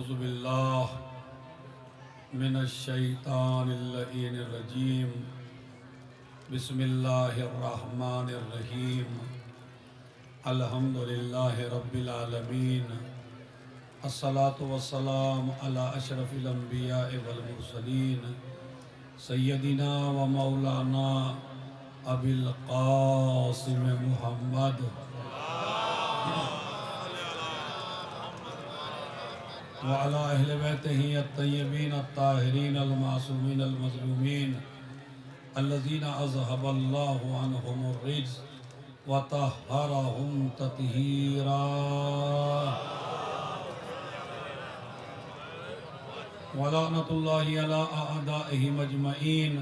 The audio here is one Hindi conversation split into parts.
औज़ुबिल्लाह मिनश्शैतानिर्रजीम बिस्मिल्लाहिर्रहमानिर्रहीम अल्हम्दुलिल्लाहि रब्बिल आलमीन अस्सलातु वस्सलाम अला अशरफिल अंबिया वल मुरसलीन सय्यदिना व मौलाना अबिल क़ासिम मुहम्मद व अला अहले बैतिही अत्तय्यबीन अत्ताहिरीन अल-मासूमीन अल-मज़लूमीन अल्लज़ीना अज़हबल्लाहु अन्हुमुर रिज्स व तह्हरहुम तत्हीरा। व लअनतुल्लाहि अला अअदाइहिम अजमईन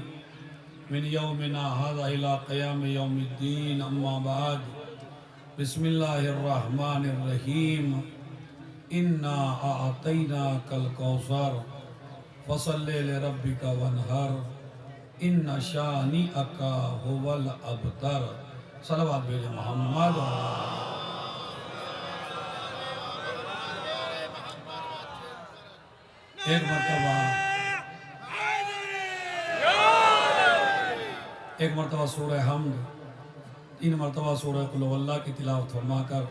मिन यौमिना हाज़ा इला क़ियाम यौमिद्दीन। अम्मा बाद। बिस्मिल्लाहिर रहमानिर रहीम। इन्ना अअतैनाकल कौसर फसल्लि लिरब्बिका वन्हर इन्ना शानिअका हुवल अबतर। सलवात भेजे मोहम्मद। एक मरतबा सूरह हम्द, 3 मरतबा सूरह कुल हुवल्लाह की तिलावत फरमाकर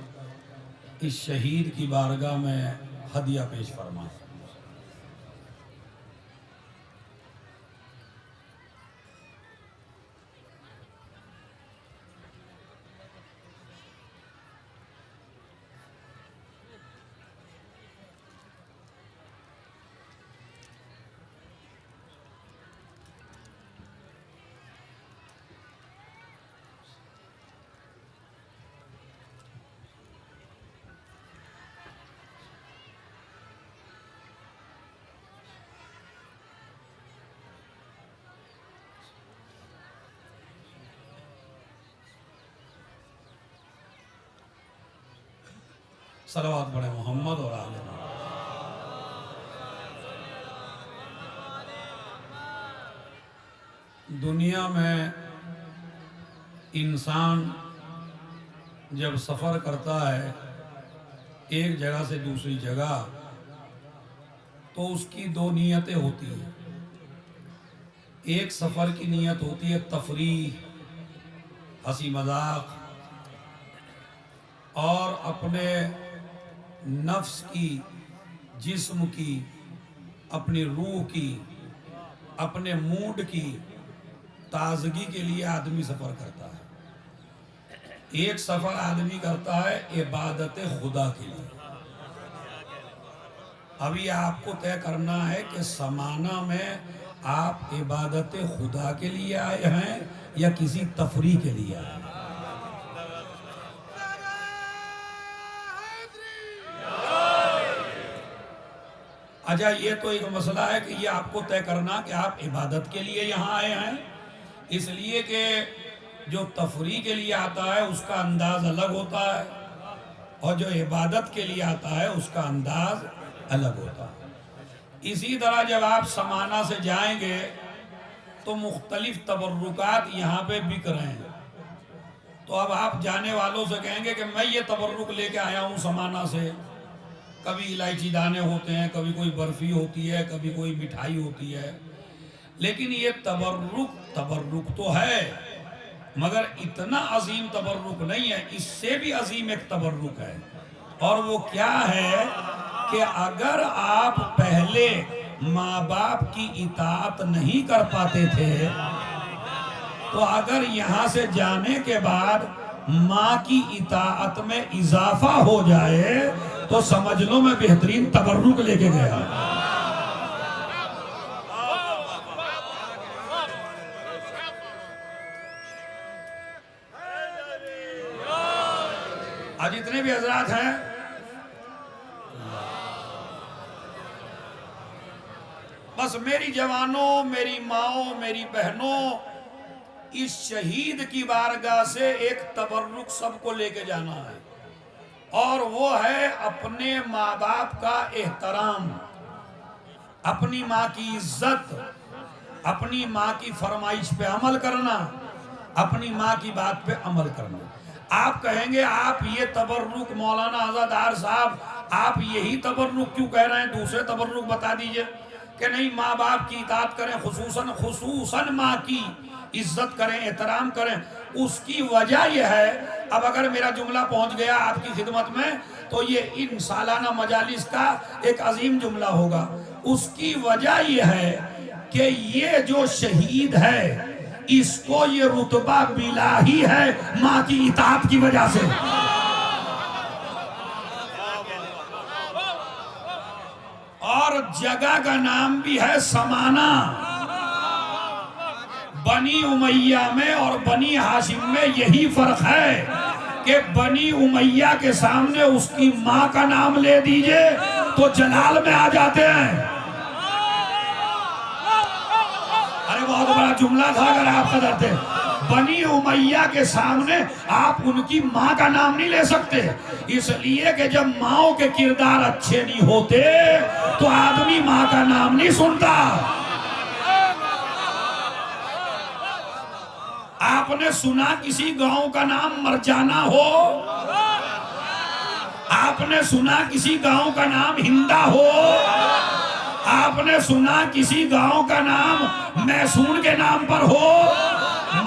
इस शहीद की बारगाह में हदिया पेश फरमा। सलवात पढ़े मोहम्मद और आले। दुनिया में इंसान जब सफ़र करता है एक जगह से दूसरी जगह, तो उसकी 2 नीयतें होती हैं। एक सफ़र की नीयत होती है तफरीह, हंसी मजाक, और अपने नफ्स की, जिस्म की, अपनी रूह की, अपने मूड की ताजगी के लिए आदमी सफ़र करता है। एक सफ़र आदमी करता है इबादत खुदा के लिए। अभी आपको तय करना है कि समाना में आप इबादत खुदा के लिए आए हैं या किसी तफरीह के लिए आए हैं। अच्छा, ये तो एक मसला है कि ये आपको तय करना कि आप इबादत के लिए यहाँ आए हैं, इसलिए कि जो तफरीह के लिए आता है उसका अंदाज अलग होता है और जो इबादत के लिए आता है उसका अंदाज अलग होता है। इसी तरह जब आप समाना से जाएंगे तो मुख्तलिफ तबर्रुकात यहाँ पे बिक रहे हैं, तो अब आप जाने वालों से कहेंगे कि मैं ये तबर्रुक लेके आया हूँ समाना से। कभी इलायची दाने होते हैं, कभी कोई बर्फ़ी होती है, कभी कोई मिठाई होती है, लेकिन ये तबर्रुक तो है, मगर इतना अजीम तबर्रुक नहीं है। इससे भी अजीम एक तबर्रुक है, और वो क्या है कि अगर आप पहले माँ बाप की इताअत नहीं कर पाते थे, तो अगर यहाँ से जाने के बाद माँ की इताअत में इजाफा हो जाए तो समझ लो मैं बेहतरीन तबर्रुक लेके गया। आज जितने भी हजरात हैं, बस मेरी जवानों, मेरी माओ, मेरी बहनों, इस शहीद की बारगाह से एक तबर्रुक सबको लेके जाना है, और वो है अपने माँ बाप का एहतराम, अपनी माँ की इज्जत, अपनी माँ की फरमाइश पे अमल करना, अपनी माँ की बात पे अमल करना। आप कहेंगे आप ये तबर्रुक मौलाना आज़ादार साहब आप यही तबर्रुक क्यों कह रहे हैं? दूसरे तबर्रुक बता दीजिए कि नहीं माँ बाप की इताअत करें, खुसूसन माँ की इज्जत करें, एहतराम करें। उसकी वजह यह है, अब अगर मेरा जुमला पहुंच गया आपकी खिदमत में तो ये इन सालाना मजालिस का एक अजीम जुमला होगा। उसकी वजह यह है कि ये जो शहीद है इसको ये रुतबा मिला ही है माँ की इताअत की वजह से। और जगह का नाम भी है समाना। बनी उमैया में और बनी हाशिम में यही फर्क है कि बनी उमैया के सामने उसकी माँ का नाम ले दीजिए तो जलाल में आ जाते हैं। अरे बहुत बड़ा जुमला था अगर आप कदर थे। बनी उमैया के सामने आप उनकी माँ का नाम नहीं ले सकते, इसलिए कि जब माओ के किरदार अच्छे नहीं होते तो आदमी माँ का नाम नहीं सुनता। आपने सुना किसी गांव का नाम मरजाना हो? आपने सुना किसी गांव का नाम हिंदा हो? आपने सुना किसी गांव का नाम मैसून के नाम पर हो?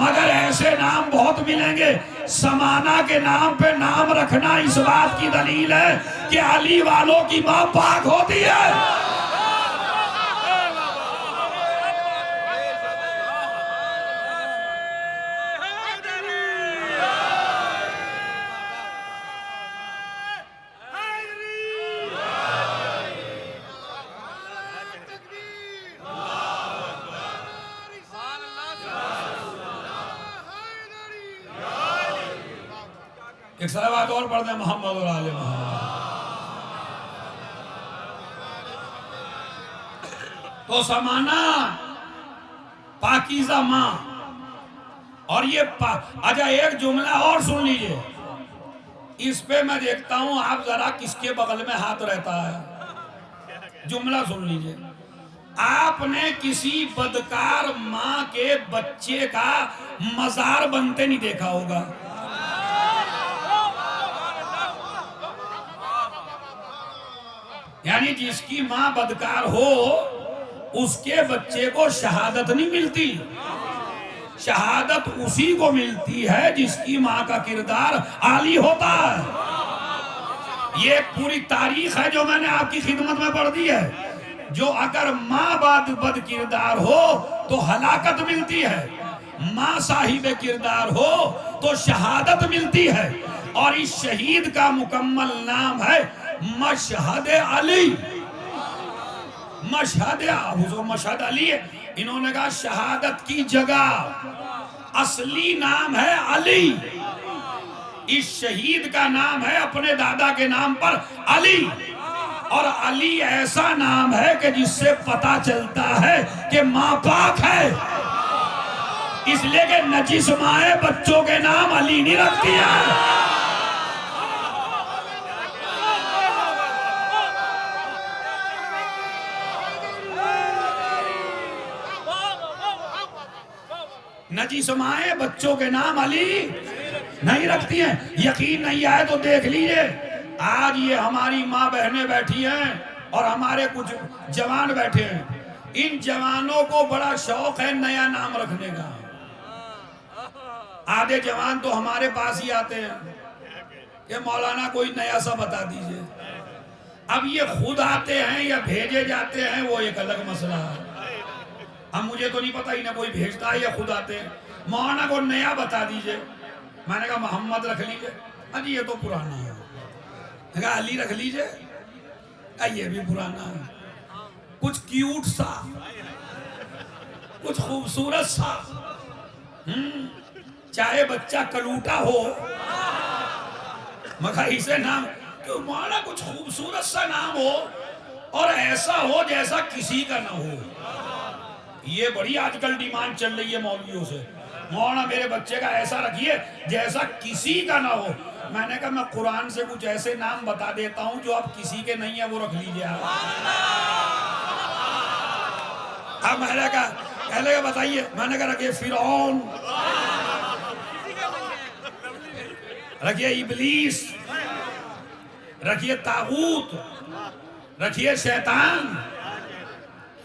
मगर ऐसे नाम बहुत मिलेंगे। समाना के नाम पे नाम रखना इस बात की दलील है कि अली वालों की मां पाक होती है। एक सलावत और पढ़ दें मोहम्मद और आले मोहम्मद। तो समाना पाकीज़ा माँ। और ये अच्छा एक जुमला और सुन लीजिए, इस पे मैं देखता हूं आप जरा किसके बगल में हाथ रहता है। जुमला सुन लीजिए, आपने किसी बदकार माँ के बच्चे का मजार बनते नहीं देखा होगा। यानी जिसकी माँ बदकार हो उसके बच्चे को शहादत नहीं मिलती। शहादत उसी को मिलती है जिसकी माँ का किरदार आली होता है। ये पूरी तारीख है जो मैंने आपकी खिदमत में पढ़ दी है। जो अगर माँ बद किरदार हो तो हलाकत मिलती है, माँ साहिब किरदार हो तो शहादत मिलती है। और इस शहीद का मुकम्मल नाम है मशहद अली। मशहद अली, इन्होंने कहा शहादत की जगह असली नाम है अली। इस शहीद का नाम है अपने दादा के नाम पर अली। और अली ऐसा नाम है कि जिससे पता चलता है कि माँ पाक है। इसलिए कि नजीस माए बच्चों के नाम अली नहीं रखती है। नजीस माए बच्चों के नाम अली नहीं रखती हैं। यकीन नहीं आए तो देख लीजिए, आज ये हमारी माँ बहनें बैठी हैं और हमारे कुछ जवान बैठे हैं। इन जवानों को बड़ा शौक है नया नाम रखने का। आधे जवान तो हमारे पास ही आते हैं कि मौलाना कोई नया सा बता दीजिए। अब ये खुद आते हैं या भेजे जाते हैं वो एक अलग मसला है। अब मुझे तो नहीं पता ही ना कोई भेजता है या खुद आते हैं। मौलाना को नया बता दीजिए। मैंने कहा मोहम्मद रख लीजिए, अजी ये तो पुराना है। मैंने कहा अली रख लीजिए, ये भी पुराना है। कुछ क्यूट सा, कुछ खूबसूरत सा, चाहे बच्चा कलूटा हो मगर इसे नाम क्यों मौलाना, कुछ खूबसूरत सा नाम हो और ऐसा हो जैसा किसी का ना हो। ये बड़ी आजकल डिमांड चल रही है मौलवियों से, मौलाना मेरे बच्चे का ऐसा रखिए जैसा किसी का ना हो। मैंने कहा मैं कुरान से कुछ ऐसे नाम बता देता हूं जो अब किसी के नहीं है, वो रख लीजिए आप। अब मैंने कहा बताइए, मैंने कहा रखिए फिरौन, रखिए इबलीस, रखिए तागूत, रखिए शैतान,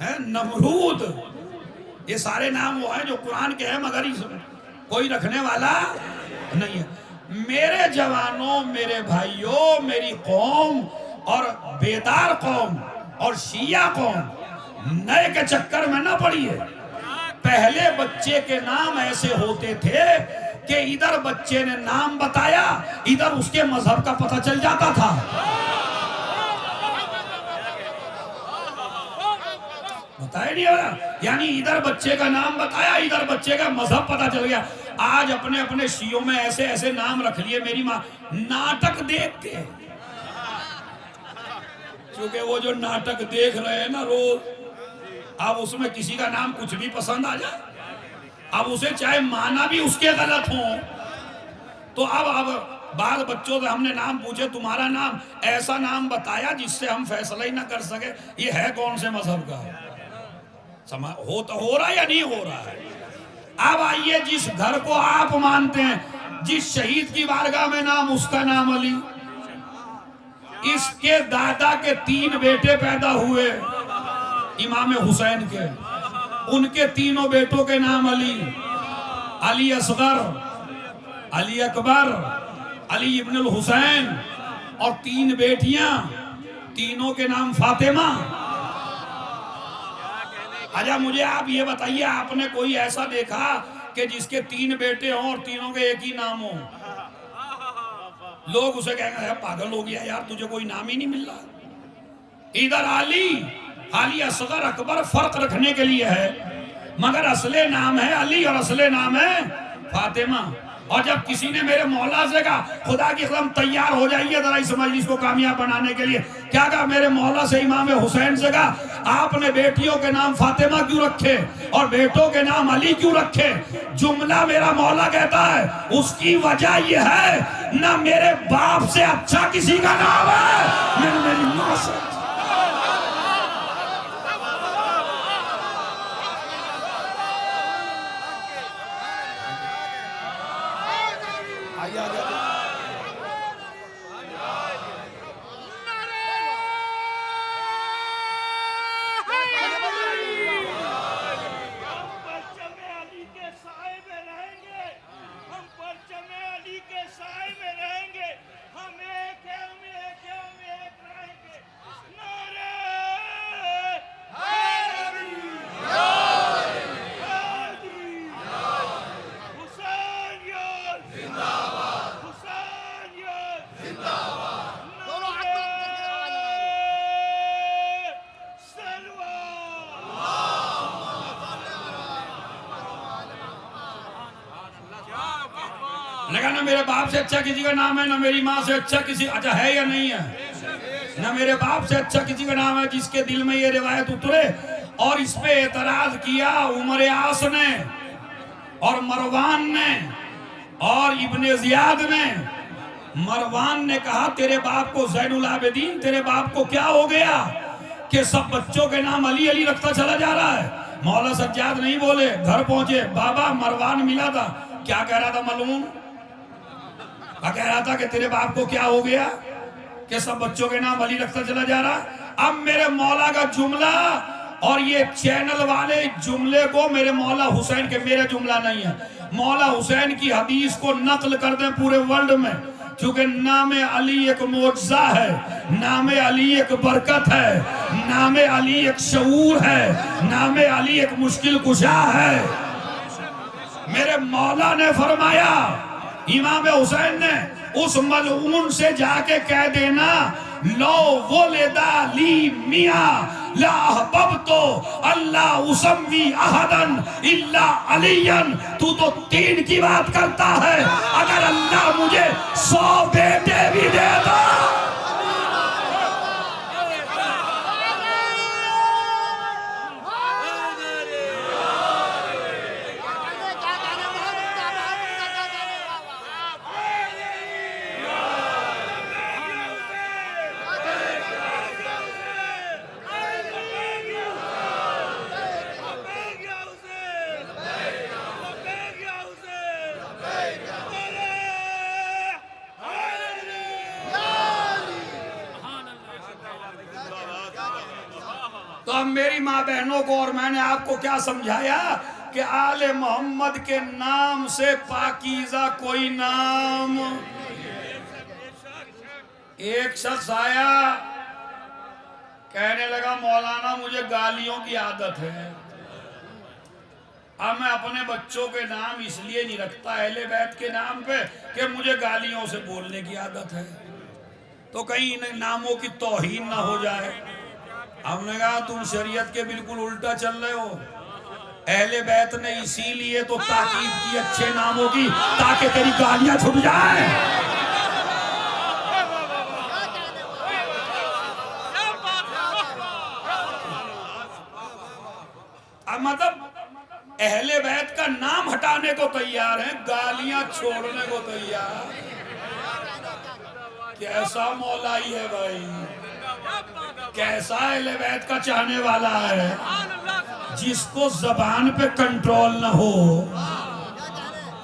है नमरूद, ये सारे नाम वो हैं जो कुरान के हैं, मगर इसमें कोई रखने वाला नहीं है। मेरे जवानों, मेरे भाइयों, मेरी कौम और बेदार कौम और शिया कौम नए के चक्कर में ना पड़िए। पहले बच्चे के नाम ऐसे होते थे कि इधर बच्चे ने नाम बताया, इधर उसके मजहब का पता चल जाता था। बताया नहीं हो रहा, यानी इधर बच्चे का नाम बताया, इधर बच्चे का मजहब पता चल गया। आज अपने अपने शियों में ऐसे ऐसे नाम रख लिए, मेरी माँ नाटक देख के, क्योंकि वो जो नाटक देख रहे हैं ना रोज, अब उसमें किसी का नाम कुछ भी पसंद आ जाए, अब उसे चाहे माना भी उसके गलत हो, तो अब बाद बच्चों से हमने नाम पूछे, तुम्हारा नाम, ऐसा नाम बताया जिससे हम फैसला ही ना कर सके ये है कौन से मजहब का। हो रहा या नहीं हो रहा है। अब आइए, जिस घर को आप मानते हैं, जिस शहीद की बारगाह में नाम, उसका नाम अली, इसके दादा के 3 बेटे पैदा हुए इमाम हुसैन के, उनके तीनों बेटों के नाम अली, अली असगर, अली अकबर, अली इब्नुल हुसैन, और 3 बेटियां, तीनों के नाम फातिमा। अच्छा मुझे आप ये बताइए, आपने कोई ऐसा देखा कि जिसके 3 बेटे हों और तीनों के एक ही नाम हो? लोग उसे कहेंगे यार पागल हो गया यार, तुझे कोई नाम ही नहीं मिल रहा। इधर अली असगर अकबर फर्क रखने के लिए है, मगर असले नाम है अली और असले नाम है फातिमा। और जब किसी ने मेरे मौला से कहा, खुदा की कसम तैयार हो जाइए जरा इस मजलिस को कामयाब बनाने के लिए, क्या कहा मेरे मौला से, इमाम हुसैन से कहा, आपने बेटियों के नाम फातिमा क्यों रखे और बेटों के नाम अली क्यों रखे? जुमला मेरा मौला कहता है, उसकी वजह यह है ना मेरे बाप से अच्छा किसी का नाम है, मेरी माँ से। लगा ना मेरे बाप से अच्छा किसी का नाम है, ना मेरी माँ से अच्छा किसी, अच्छा है या नहीं है, ना मेरे बाप से अच्छा किसी का नाम है जिसके दिल में ये रिवायत उतरे। और इस पे एतराज किया उमर आस ने और मरवान ने और इब्ने जियाद ने। मरवान ने कहा तेरे बाप को ज़ैनुल आबिदीन, तेरे बाप को क्या हो गया कि सब बच्चों के नाम अली अली रखता चला जा रहा है। मौला सज्जाद नहीं बोले, घर पहुंचे, बाबा मरवान मिला था, क्या कह रहा था मालूम? कह रहा था कि तेरे बाप को क्या हो गया कि सब बच्चों के नाम अली रखता चला जा रहा। अब मेरे मौला का जुमला और ये चैनल वाले जुमले को मेरे मौला हुसैन के, मेरे जुमला नहीं है, मौला हुसैन की हदीस को नकल कर दें पूरे वर्ल्ड में, क्योंकि नाम अली एक मोजा है, नाम अली एक बरकत है, नाम अली एक शऊर है, नाम अली एक मुश्किल कुशा है। मेरे मौला ने फरमाया, इमाम हुसैन ने, उस मलऊन से जाके कह देना, लो वो लेदा ली मिया ला अहबब्तो अल्लाह उसम्मी अहदन इल्ला अलियन। तू तो 3 की बात करता है, अगर अल्लाह मुझे 100 बेटे भी दे दो। तो अब मेरी माँ बहनों को और मैंने आपको क्या समझाया कि आले मोहम्मद के नाम से पाकीज़ा कोई नाम। एक शख्स आया, कहने लगा मौलाना मुझे गालियों की आदत है। अब मैं अपने बच्चों के नाम इसलिए नहीं रखता अहले बैत के नाम पे कि मुझे गालियों से बोलने की आदत है, तो कहीं इन नामों की तौहीन ना हो जाए। हमने कहा तुम शरीयत के बिल्कुल उल्टा चल रहे हो। अहले बैत ने इसीलिए तो ताकीद की अच्छे नामों की ताकि तेरी गालियां छुप जाए। अब मतलब अहले बैत का नाम हटाने को तैयार है, गालियां छोड़ने को तैयार। कैसा मौलाई है भाई, कैसा अहले बैत का चाहने वाला है, जिसको जबान पे कंट्रोल न हो।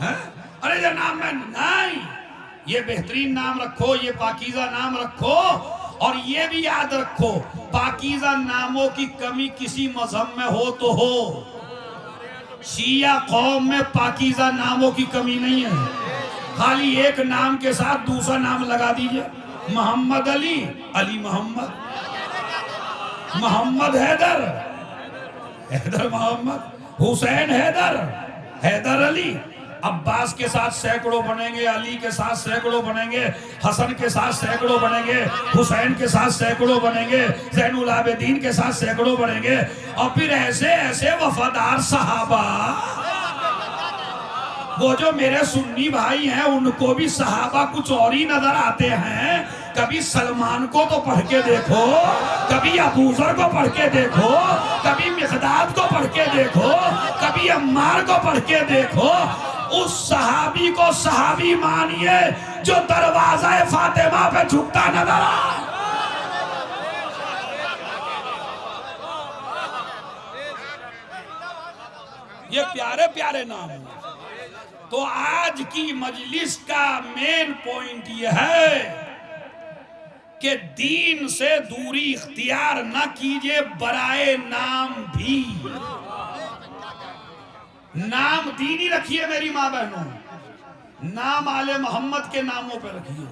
है? अरे ये नाम में नहीं, ये बेहतरीन नाम रखो, ये पाकीज़ा नाम रखो। और ये भी याद रखो, पाकीज़ा नामों की कमी किसी मजहब में हो तो हो, शिया कौम में पाकीज़ा नामों की कमी नहीं है। खाली एक नाम के साथ दूसरा नाम लगा दीजिए, मोहम्मद अली, अली मोहम्मद, मोहम्मद हैदर, हैदर मोहम्मद, हुसैन हैदर, हैदर अली। अब्बास के साथ सैकड़ों बनेंगे, अली के साथ सैकड़ों बनेंगे, हसन के साथ सैकड़ों बनेंगे, हुसैन के साथ सैकड़ों बनेंगे, ज़ैनुल आबिदीन के साथ सैकड़ों बनेंगे। और फिर ऐसे ऐसे वफादार सहाबा, वो जो मेरे सुन्नी भाई हैं उनको भी सहाबा कुछ और ही नजर आते हैं। कभी सलमान को तो पढ़ के देखो, कभी अबूजर को पढ़ के देखो, कभी मिक़दाद को पढ़ के देखो, कभी अम्मार को पढ़ के देखो। उस सहाबी को सहाबी मानिए जो दरवाजा फातिमा पे झुकता नजर आए। ये प्यारे प्यारे नाम हैं। तो आज की मजलिस का मेन पॉइंट यह है कि दीन से दूरी इख्तियार न कीजिए बराए नाम भी। नाम दीनी रखिए मेरी माँ बहनों, नाम आले मोहम्मद के नामों पे रखिए।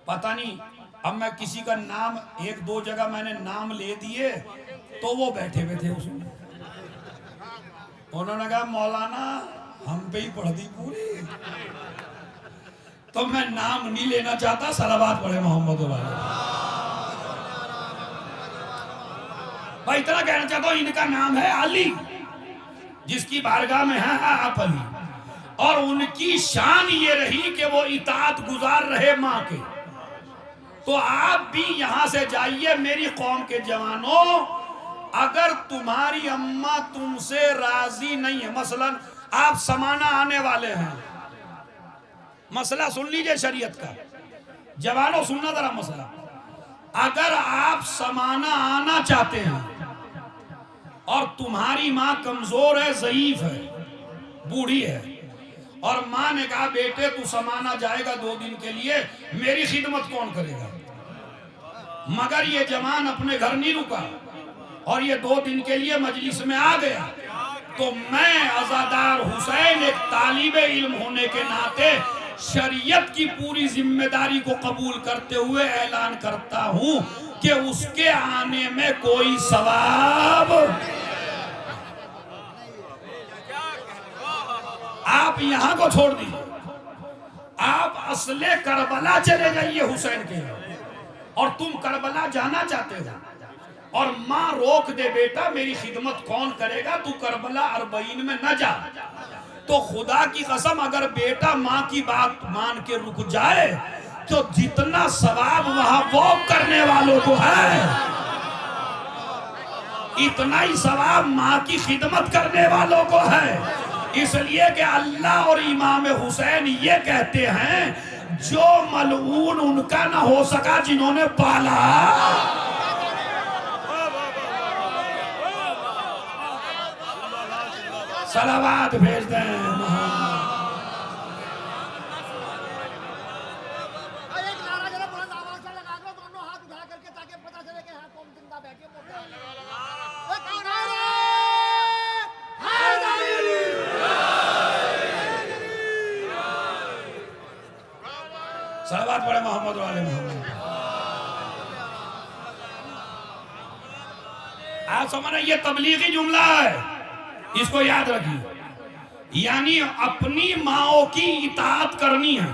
पता नहीं, अब मैं किसी का नाम एक दो जगह मैंने नाम ले दिए तो वो बैठे हुए थे उसमें, उन्होंने कहा मौलाना हम पे ही पढ़ दी पूरी। तो मैं नाम नहीं लेना चाहता, सलावत पढ़े मोहम्मद वाले। भाई इतना कहना चाहता हूं, इनका नाम है अली, जिसकी बारगाह में है आप अली। और उनकी शान ये रही कि वो इताअत गुजार रहे माँ के। तो आप भी यहां से जाइए मेरी कौम के जवानों, अगर तुम्हारी अम्मा तुमसे राजी नहीं है, मसलन आप समाना आने वाले हैं, मसला सुन लीजिए शरीयत का, जवानों सुनना जरा मसला। अगर आप समाना आना चाहते हैं और तुम्हारी माँ कमजोर है, ज़ईफ है, बूढ़ी है, और माँ ने कहा बेटे तू समाना जाएगा 2 दिन के लिए, मेरी खिदमत कौन करेगा। मगर ये जवान अपने घर नहीं रुका और ये 2 दिन के लिए मजलिस में आ गया, तो मैं अज़ादार हुसैन एक तालिबे इल्म होने के नाते शरीयत की पूरी जिम्मेदारी को कबूल करते हुए ऐलान करता हूं कि उसके आने में कोई सवाब। आप यहां को छोड़ दीजिए, आप असले करबला चले जाइए हुसैन के, और तुम करबला जाना चाहते हो और माँ रोक दे बेटा मेरी खिदमत कौन करेगा, तू करबला 40 में न जा। तो खुदा की कसम अगर बेटा माँ की बात मान के रुक जाए तो जितना सवाब वहां वॉक करने वालों को है, इतना ही सवाब माँ की खिदमत करने वालों को है। इसलिए कि अल्लाह और इमाम हुसैन ये कहते हैं जो मलऊन उनका ना हो सका जिन्होंने पाला। सलावत भेज दें। सलावत पढ़े मोहम्मद वाले मोहम्मद। आप समझ, ये तबलीगी जुमला है, इसको याद रखिए। यानी अपनी माओ की इताअत करनी है,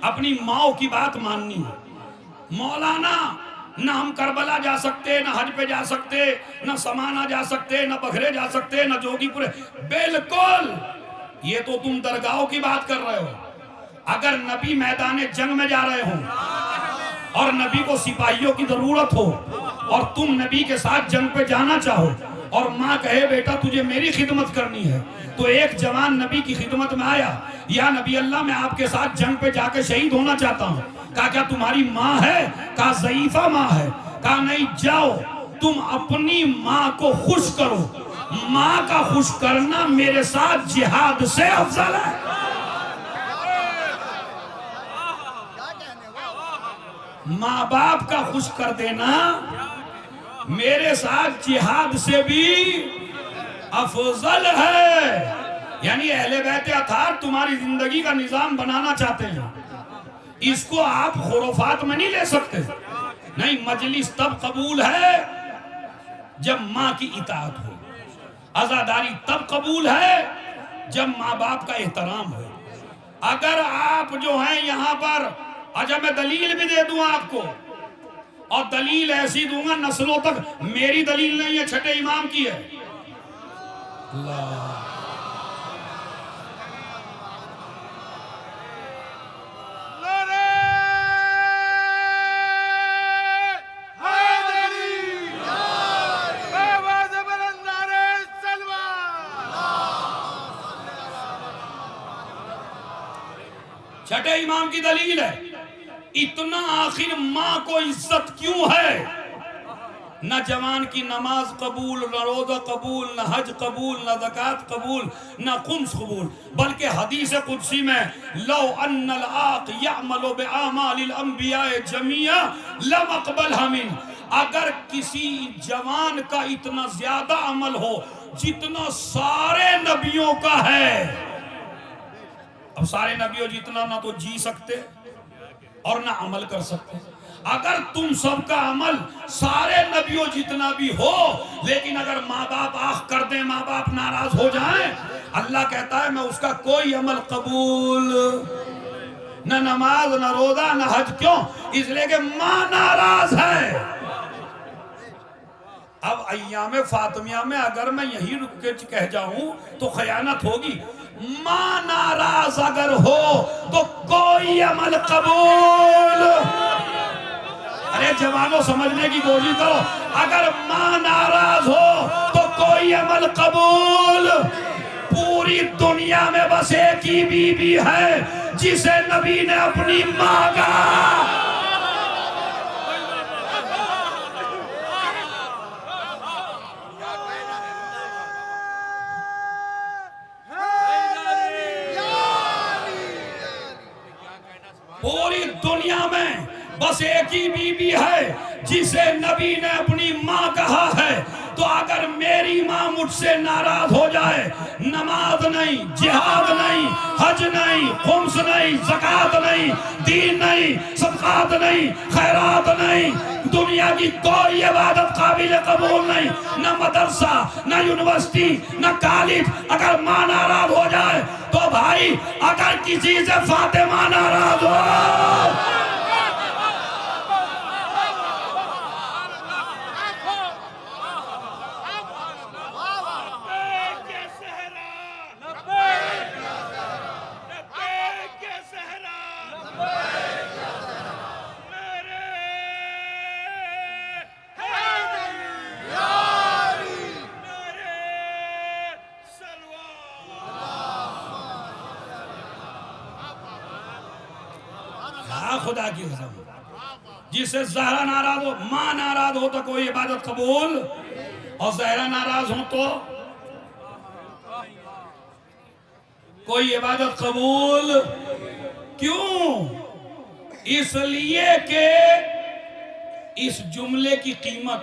अपनी माओ की बात माननी है। मौलाना, ना हम करबला जा सकते, ना हज पे जा सकते, ना समाना जा सकते, ना बघरे जा सकते, ना जोगीपुर, बिल्कुल ये तो तुम दरगाहों की बात कर रहे हो। अगर नबी मैदान जंग में जा रहे हो और नबी को सिपाहियों की जरूरत हो और तुम नबी के साथ जंग पे जाना चाहो और माँ कहे बेटा तुझे मेरी खिदमत करनी है, तो एक जवान नबी की खिदमत में आया, या नबी अल्लाह मैं आपके साथ जंग पे जाके शहीद होना चाहता हूँ। कहा क्या तुम्हारी माँ है? कहा ज़ईफा माँ है। कहा नहीं, जाओ तुम अपनी माँ को खुश करो, माँ का खुश करना मेरे साथ जिहाद से अफजल है। माँ बाप का खुश कर देना मेरे साथ जिहाद से भी अफजल है। यानी अहले बैत अतार तुम्हारी जिंदगी का निजाम बनाना चाहते हैं, इसको आप खुराफात में नहीं ले सकते। नहीं, मजलिस तब कबूल है जब माँ की इताअत हो, आजादारी तब कबूल है जब माँ बाप का एहतराम हो। अगर आप जो हैं यहाँ पर, अच्छा मैं दलील भी दे दूं आपको, और दलील ऐसी दूंगा नस्लों तक, मेरी दलील नहीं है, छठे इमाम की है। अल्लाह छठे इमाम की दलील है। इतना आखिर माँ को इज्जत क्यों है? न जवान की नमाज कबूल, न रोजा कबूल, न हज कबूल, न ज़कात कबूल, न खुम्स कबूल, बल्कि हदीस कुदसी में लो अन्नल आक़ यअमलु बिअमालिल अंबियाए जमीआ लम अक़बलहा मिन, अगर किसी जवान का इतना ज्यादा अमल हो जितना सारे नबियों का है, अब सारे नबियों जितना ना तो जी सकते और ना अमल कर सकते, अगर तुम सबका अमल सारे नबियों जितना भी हो, लेकिन अगर माँ बाप आँख कर दें, माँ बाप नाराज हो जाएं, अल्लाह कहता है मैं उसका कोई अमल कबूल, न नमाज, न रोजा, न हज। क्यों? इसलिए कि माँ नाराज है। अब अय्याम फातिमिया में अगर मैं यहीं रुक के कह जाऊं तो खयानत होगी। माँ नाराज अगर हो तो कोई अमल कबूल। अरे जवानों समझने की कोशिश करो, अगर माँ नाराज हो तो कोई अमल कबूल। पूरी दुनिया में बस एक ही बीबी है जिसे नबी ने अपनी माँ का, पूरी दुनिया में बस एक ही बीबी है जिसे नबी ने अपनी माँ कहा है। तो अगर मेरी माँ मुझसे नाराज हो जाए, नमाज नहीं, जिहाद नहीं, हज नहीं, खुम्स नहीं, ज़कात नहीं, दीन नहीं, सदक़ात नहीं, खैरात नहीं, दुनिया की कोई इबादत काबिल कबूल नहीं, न मदरसा, न यूनिवर्सिटी, न कॉलेज, अगर माँ नाराज हो जाए तो भाई अगर किसी से फातिमा नाराज हो, खुदा की कसम, जिससे ज़हरा नाराज हो, माँ नाराज हो तो कोई इबादत कबूल, और ज़हरा नाराज हो तो कोई इबादत कबूल। क्यों? इसलिए कि इस जुमले की कीमत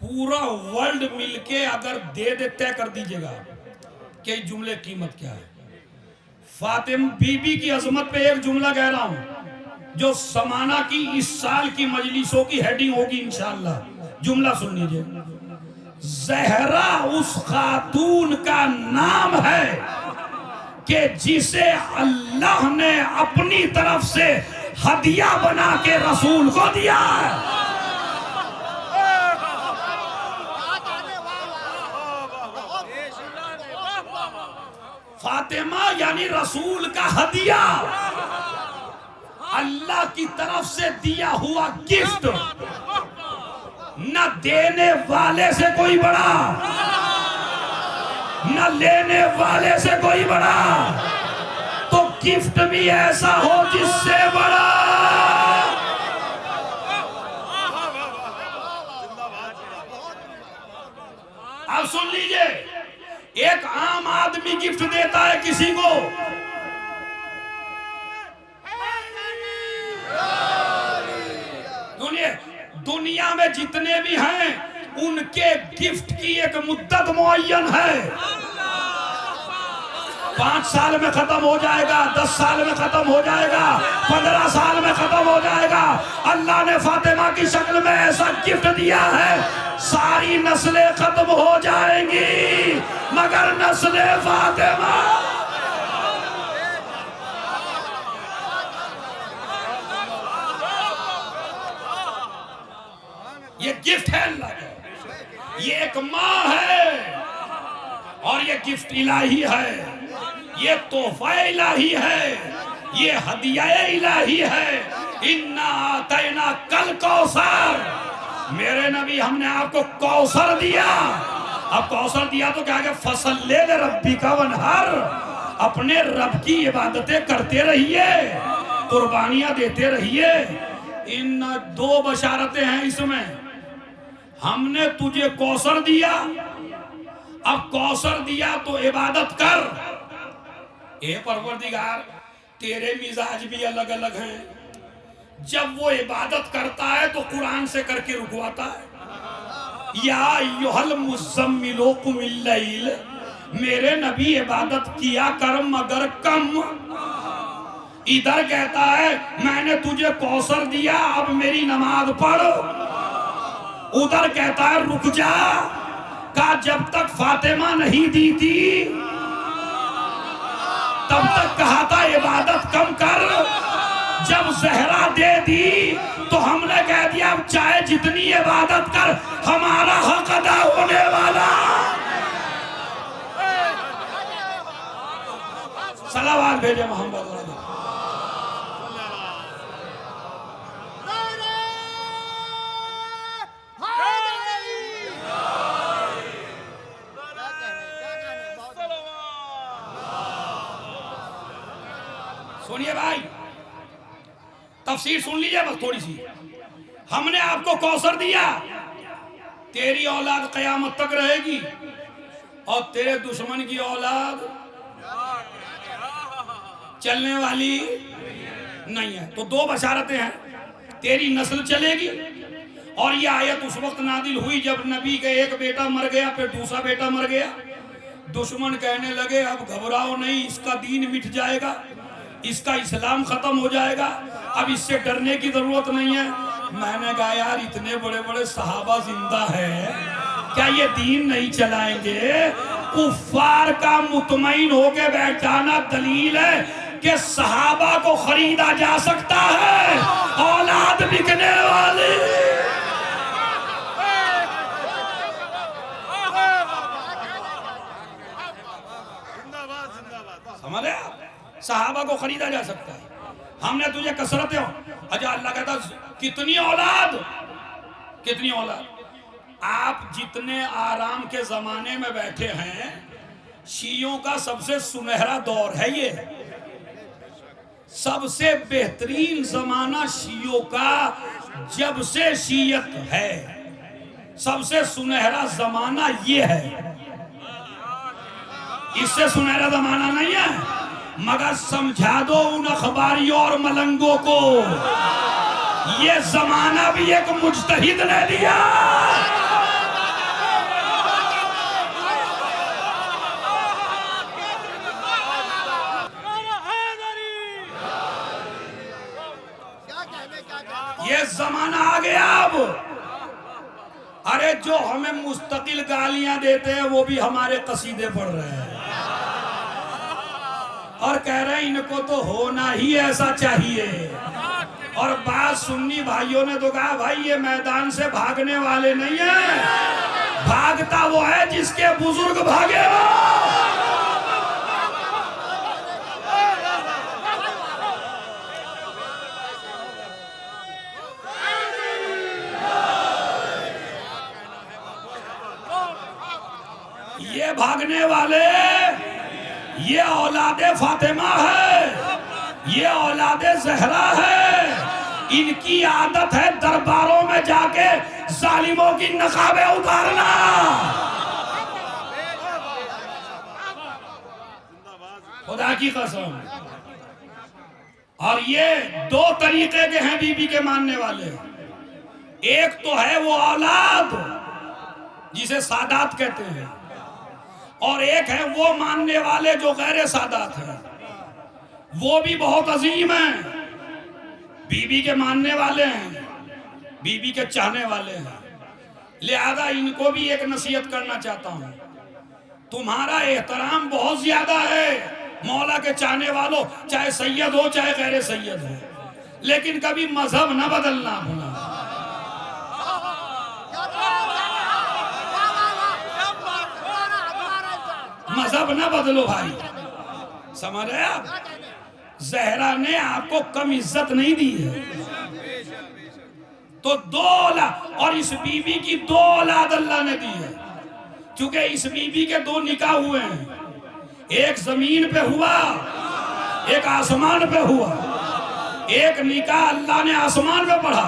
पूरा वर्ल्ड मिलके अगर दे दे, तय कर दीजिएगा कि जुमले कीमत क्या है। फातिमा बीबी की अजमत पे एक जुमला कह रहा हूं जो समाना की इस साल की मजलिसों की हेडिंग होगी इंशाअल्लाह। जुमला सुन लीजिए। ज़हरा उस खातून का नाम है कि जिसे अल्लाह ने अपनी तरफ से हदिया बना के रसूल को दिया है। फातिमा यानी रसूल का हदिया, अल्लाह की तरफ से दिया हुआ गिफ्ट। न देने वाले से कोई बड़ा, न लेने वाले से कोई बड़ा, तो गिफ्ट भी ऐसा हो जिससे बड़ा। अब सुन लीजिए, एक आम आदमी गिफ्ट देता है किसी को, दुनिया में जितने भी हैं उनके गिफ्ट की एक मुद्दत मुअय्यन है। 5 साल में खत्म हो जाएगा, 10 साल में खत्म हो जाएगा, 15 साल में खत्म हो जाएगा। अल्लाह ने फातिमा की शक्ल में ऐसा गिफ्ट दिया है, सारी नस्लें खत्म हो जाएंगी मगर नस्ले फातिमा। ये गिफ्ट है अल्लाह का, ये एक माँ है और ये गिफ्ट इलाही है, ये तोहफा इलाही है, ये हदिया इलाही है। इन्ना आतैना कल कौसर, मेरे नबी हमने आपको कौसर दिया। अब कौसर दिया तो क्या, फसल ले रब्बी का वनहर, अपने रब की इबादतें करते रहिए, कुर्बानियां देते रहिए। इन 2 बशारतें हैं इसमें। हमने तुझे कौसर दिया, अब कौसर दिया तो इबादत कर। ए परवरदिगार, तेरे मिजाज भी अलग अलग हैं। जब वो इबादत करता है तो कुरान से करके रुकवाता है। या अय्युहल मुज़म्मिलो कुमिल लैल, मेरे नबी इबादत किया कर मगर कम। इधर कहता है मैंने तुझे कौसर दिया, अब मेरी नमाज पढ़। उधर कहता है रुक जा, का जब तक फातिमा नहीं दी थी तब तक कहा था इबादत कम कर। जब ज़हरा दे दी तो हमने कह दिया अब चाहे जितनी इबादत कर, हमारा हक अदा होने वाला। सलावत भेजे मोहम्मद। सुनिए भाई, तफसीर सुन लीजिए बस थोड़ी सी। हमने आपको कौसर दिया, तेरी औलाद कयामत तक रहेगी और तेरे दुश्मन की औलाद चलने वाली नहीं है। तो 2 बशारतें हैं, तेरी नस्ल चलेगी। और ये आयत उस वक्त नादिल हुई जब नबी का एक बेटा मर गया, फिर दूसरा बेटा मर गया। दुश्मन कहने लगे अब घबराओ नहीं, इसका दीन मिट जाएगा, इसका इस्लाम खत्म हो जाएगा, अब इससे डरने की जरूरत नहीं है। मैंने कहा यार इतने बड़े बड़े सहाबा जिंदा है, क्या ये दीन नहीं चलाएंगे? कुफ्फार का मुतमईन होके बैठ जाना दलील है कि सहाबा को खरीदा जा सकता है, औलाद बिकने वाली। समझे आप? सहाबा को खरीदा जा सकता है। हमने तुझे कसरत हो। अच्छा, अल्लाह कहता कितनी औलाद, कितनी औलाद। आप जितने आराम के जमाने में बैठे हैं, शियों का सबसे सुनहरा दौर है ये। सबसे बेहतरीन जमाना शियों का जब से शियत है, सबसे सुनहरा जमाना ये है। इससे सुनहरा जमाना नहीं है, मगर समझा दो उन अखबारियों और मलंगों को, ये जमाना भी एक मुज्तहिद ने दिया। जमाना आ गया अब। अरे जो हमें मुस्तकिल गालियां देते हैं वो भी हमारे कसीदे पढ़ रहे हैं और कह रहे हैं इनको तो होना ही ऐसा चाहिए। और बात सुन्नी भाइयों ने तो कहा भाई ये मैदान से भागने वाले नहीं है, भागता वो है जिसके बुजुर्ग भागे हो। ये भागने वाले ये औलादे फातिमा है, ये औलादे ज़हरा है। इनकी आदत है दरबारों में जाके जालिमों की नकाबें उतारना। खुदा की कसम। और ये दो तरीके के हैं बीबी के मानने वाले। एक तो है वो औलाद जिसे सादात कहते हैं, और एक है वो मानने वाले जो गैर सादात हैं। वो भी बहुत अजीम हैं। बीबी के मानने वाले हैं, बीबी के चाहने वाले हैं। लिहाजा इनको भी एक नसीहत करना चाहता हूं, तुम्हारा एहतराम बहुत ज्यादा है मौला के चाहने वालों, चाहे सैयद हो चाहे गैर सैयद हो, लेकिन कभी मजहब न बदलना भूलना। मजहब न बदलो भाई, समझ रहे आप? ज़हरा ने आपको कम इज्जत नहीं दी है। तो दो औलाद, और इस बीबी की दो औलाद अल्लाह ने दी है, क्योंकि इस बीबी के दो निकाह हुए हैं। एक जमीन पे हुआ, एक आसमान पे हुआ। एक निकाह अल्लाह ने आसमान पे पढ़ा,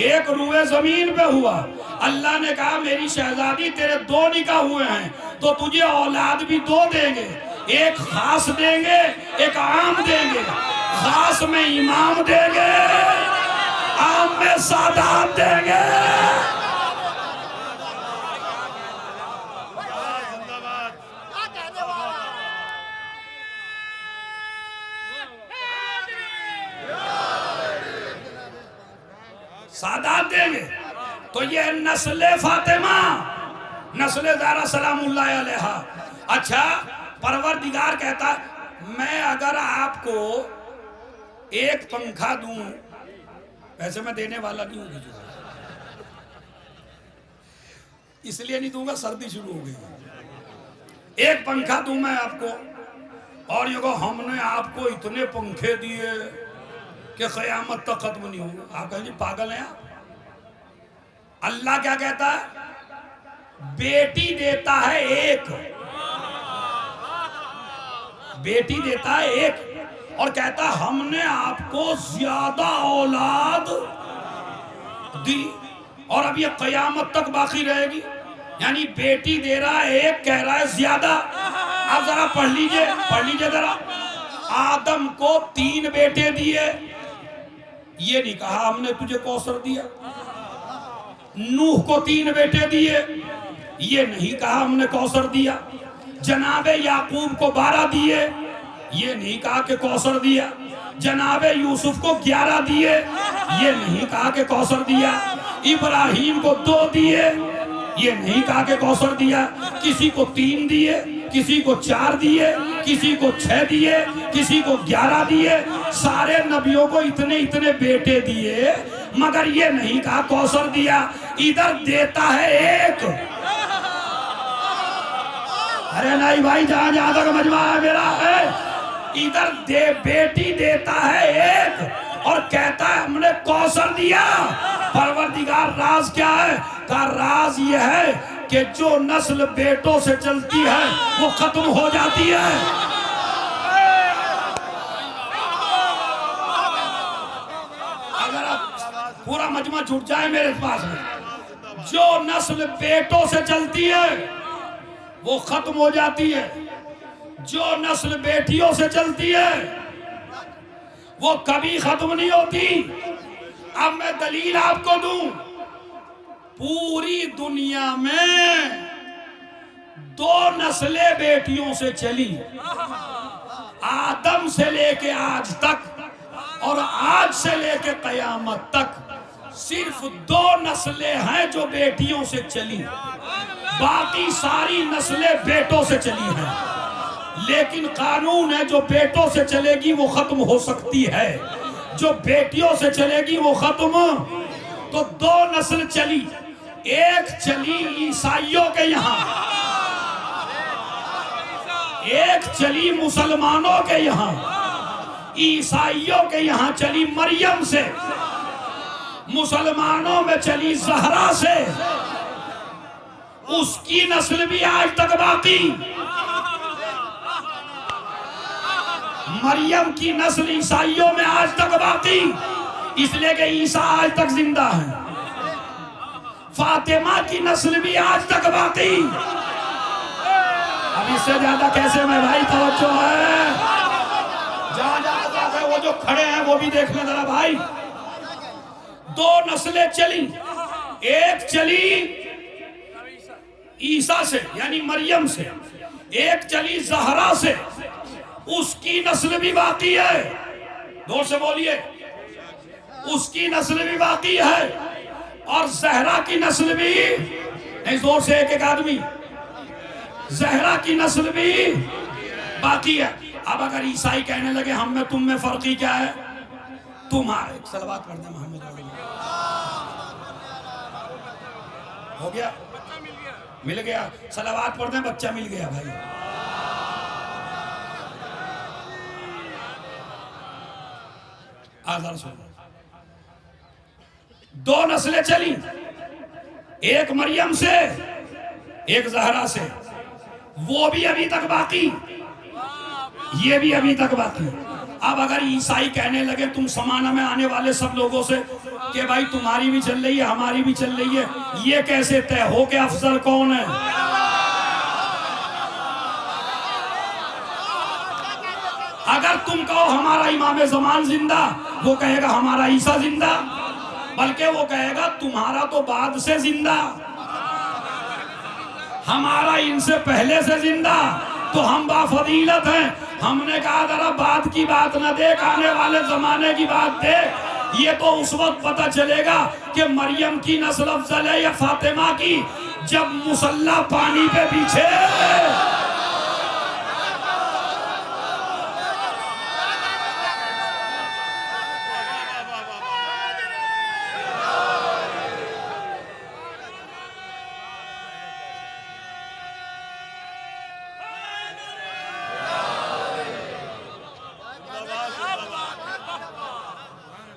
एक रुए जमीन पे हुआ। अल्लाह ने कहा मेरी शहजादी तेरे दो निकाह हुए हैं तो तुझे औलाद भी दो देंगे, एक खास देंगे एक आम देंगे। खास में इमाम देंगे, आम में सादात देंगे। सादात देंगे। तो ये नस्ले फातिमा, नस्ले ज़हरा सलामुल्लाह अलैहा। अच्छा, परवरदिगार कहता मैं अगर आपको एक पंखा दूं, वैसे मैं देने वाला नहीं हूं, इसलिए नहीं दूंगा सर्दी शुरू हो गई। एक पंखा दूं मैं आपको, और ये को हमने आपको इतने पंखे दिए कि क़यामत तक खत्म नहीं होगा। आप कहेंगे पागल हैं आप? अल्लाह क्या कहता है? बेटी देता है एक, बेटी देता है एक, और कहता है हमने आपको ज्यादा औलाद दी और अब ये क़यामत तक बाकी रहेगी। यानी बेटी दे रहा है एक, कह रहा है ज्यादा। आप जरा पढ़ लीजिए जरा। आदम को 3 बेटे दिए, ये नहीं कहा हमने तुझे कौसर दिया। नूह को 3 बेटे दिए, ये नहीं कहा हमने कौसर दिया। जनाबे याकूब को 12 दिए, ये नहीं कहा कि कौसर दिया। जनाबे यूसुफ को 11 दिए, ये नहीं कहा कि कौसर दिया। इब्राहिम को 2 दिए, ये नहीं कहा कि कौसर दिया। किसी को 3 दिए, किसी को 4 दिए, किसी को 6 दिए, किसी को 11 दिए। सारे नबियों को इतने इतने बेटे दिए, मगर ये नहीं कहा कौसर दिया। इधर देता है एक। अरे नहीं भाई, जहां जहां तक मजमा है मेरा है, इधर बेटी देता है एक और कहता है हमने कौसर दिया। परवरदिगार राज क्या है? का राज ये है कि जो नस्ल बेटों से चलती है वो खत्म हो जाती है। अगर आप पूरा मजमा छूट जाए मेरे पास में, जो नस्ल बेटों से चलती है वो खत्म हो जाती है। जो नस्ल बेटियों से चलती है वो कभी खत्म नहीं होती। अब मैं दलील आपको दूं, पूरी दुनिया में 2 नस्लें बेटियों से चली, आदम से लेके आज तक और आज से लेके कयामत तक सिर्फ 2 नस्लें हैं जो बेटियों से चली, बाकी सारी नस्लें बेटों से चली हैं। लेकिन कानून है जो बेटों से चलेगी वो खत्म हो सकती है, जो बेटियों से चलेगी वो खत्म। तो 2 नस्ल चली, एक चली ईसाइयों के यहाँ, एक चली मुसलमानों के यहाँ। ईसाइयों के यहाँ चली मरियम से, मुसलमानों में चली ज़हरा से। उसकी नस्ल भी आज तक बाकी। मरियम की नस्ल ईसाइयों में आज तक बाकी, इसलिए कि ईसा आज तक जिंदा है। फातिमा की नस्ल भी आज तक बाकी। अब इससे ज्यादा कैसे में भाई तवज्जो है, जहां जहां है वो जो खड़े हैं वो भी देख लें जरा भाई। 2 नस्लें चली, एक चली ईसा से यानी मरियम से, एक चली ज़हरा से। उसकी नस्ल भी बाकी है, जोर से बोलिए, उसकी नस्ल भी बाकी है। और ज़हरा की नस्ल भी नहीं, जोर से एक आदमी, ज़हरा की नस्ल भी बाकी है। अब अगर ईसाई कहने लगे हम में तुम में फर्क ही क्या है, तुम्हारे सलवात पढ़ दे मोहम्मद हो गया, मिल गया, सलवात पढ़ दे, बच्चा मिल गया भाई। आज़ाद सुनो, 2 नस्लें चली, एक मरियम से एक ज़हरा से, वो भी अभी तक बाकी, ये भी अभी तक बाकी। अब अगर ईसाई कहने लगे तुम समाना में आने वाले सब लोगों से कि भाई तुम्हारी भी चल रही है हमारी भी चल रही है, ये कैसे तय हो कि अफजल कौन है? अगर तुम कहो हमारा इमाम ज़मान जिंदा, वो कहेगा हमारा ईसा जिंदा, बल्कि वो कहेगा तुम्हारा तो बाद से जिंदा, हमारा इनसे पहले से जिंदा, तो हम बाफजीलत हैं। हमने कहा जरा बाद की बात न देख, आने वाले जमाने की बात देख। ये तो उस वक्त पता चलेगा कि मरियम की नस्ल अफजल है या फातिमा की, जब मुसल्ला पानी पे पीछे।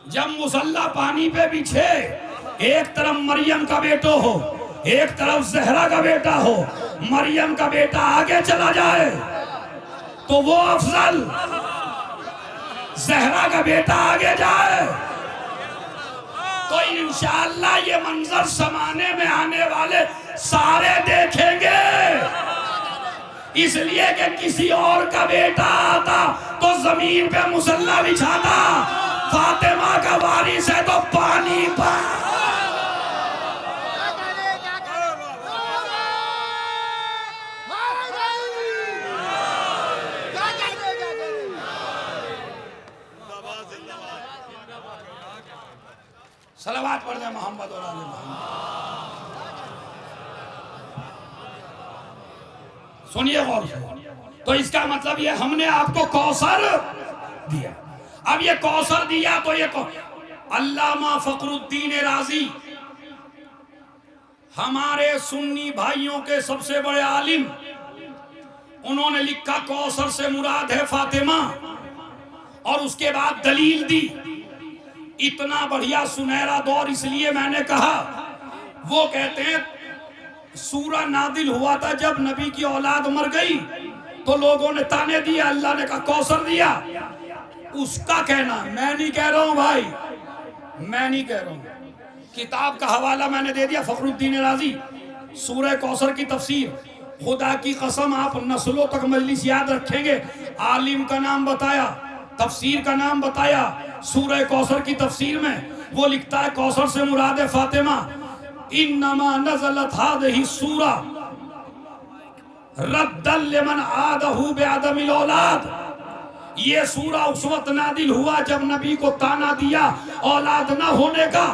जब मुसल्ला पानी पे बिछे, एक तरफ मरियम का बेटो हो, एक तरफ ज़हरा का बेटा हो, मरियम का बेटा आगे चला जाए तो वो अफजल, ज़हरा का बेटा आगे जाए तो इंशाअल्लाह ये मंजर समाने में आने वाले सारे देखेंगे। इसलिए कि किसी और का बेटा आता तो जमीन पे मुसल्ला बिछाता, फातिमा का वारिस है तो पानी पर। सलावत पढ़ दे मोहम्मद और आले मोहम्मद। सुनिए गौर से, तो इसका मतलब ये हमने आपको कौसर दिया। अब ये कौसर दिया तो ये अल्लामा फखरुद्दीन राजी, हमारे सुन्नी भाइयों के सबसे बड़े आलिम, उन्होंने लिखा कौसर से मुराद है फातिमा, और उसके बाद दलील दी। इतना बढ़िया सुनहरा दौर इसलिए मैंने कहा, वो कहते हैं सूरा नादिल हुआ था जब नबी की औलाद मर गई तो लोगों ने ताने दिए, अल्लाह ने कहा कौसर दिया। उसका कहना, मैं नहीं कह रहा हूं भाई, मैं नहीं कह रहा हूं। किताब का हवाला मैंने दे दिया, फखरुद्दीन राजी, सूरह कौसर की तफसीर। खुदा की कसम आप नस्लों तक मजलिस याद रखेंगे। आलिम का नाम बताया, तफसीर का नाम बताया, सूरह कौसर की तफसीर में वो लिखता है कौसर से मुराद है फातिमा। इन्नमा नज़लत हादिही सूरा रद्दल लिमन आदहू बिअदमिल औलाद। ये सूरा उस वक्त नादिल हुआ जब नबी को ताना दिया औलाद ना होने का।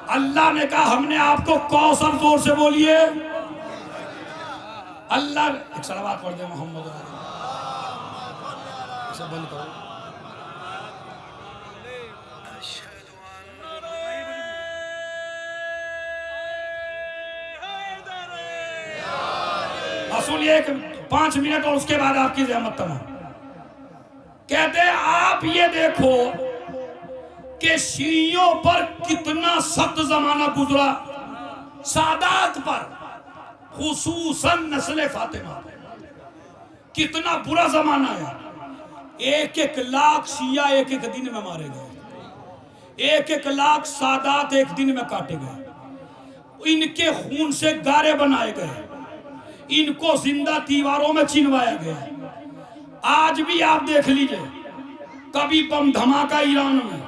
अल्लाह ने कहा हमने आपको कौसर, जोर से बोलिए अल्लाह। एक सलावत पढ़ दे मोहम्मद, इसे बंद करो। सुनिए 5 मिनट और उसके बाद आपकी ज़हमत तमाम। कहते हैं आप ये देखो कि शियों पर कितना सख्त जमाना गुजरा, सादात पर खुसूसन नस्ल फातिमा कितना बुरा जमाना है। 1-1 लाख शिया एक दिन में मारे गए, 1-1 लाख सादात एक दिन में काटे गए, इनके खून से गारे बनाए गए, इनको जिंदा दीवारों में चिनवाया गया। आज भी आप देख लीजिए, कभी बम धमाका ईरान में,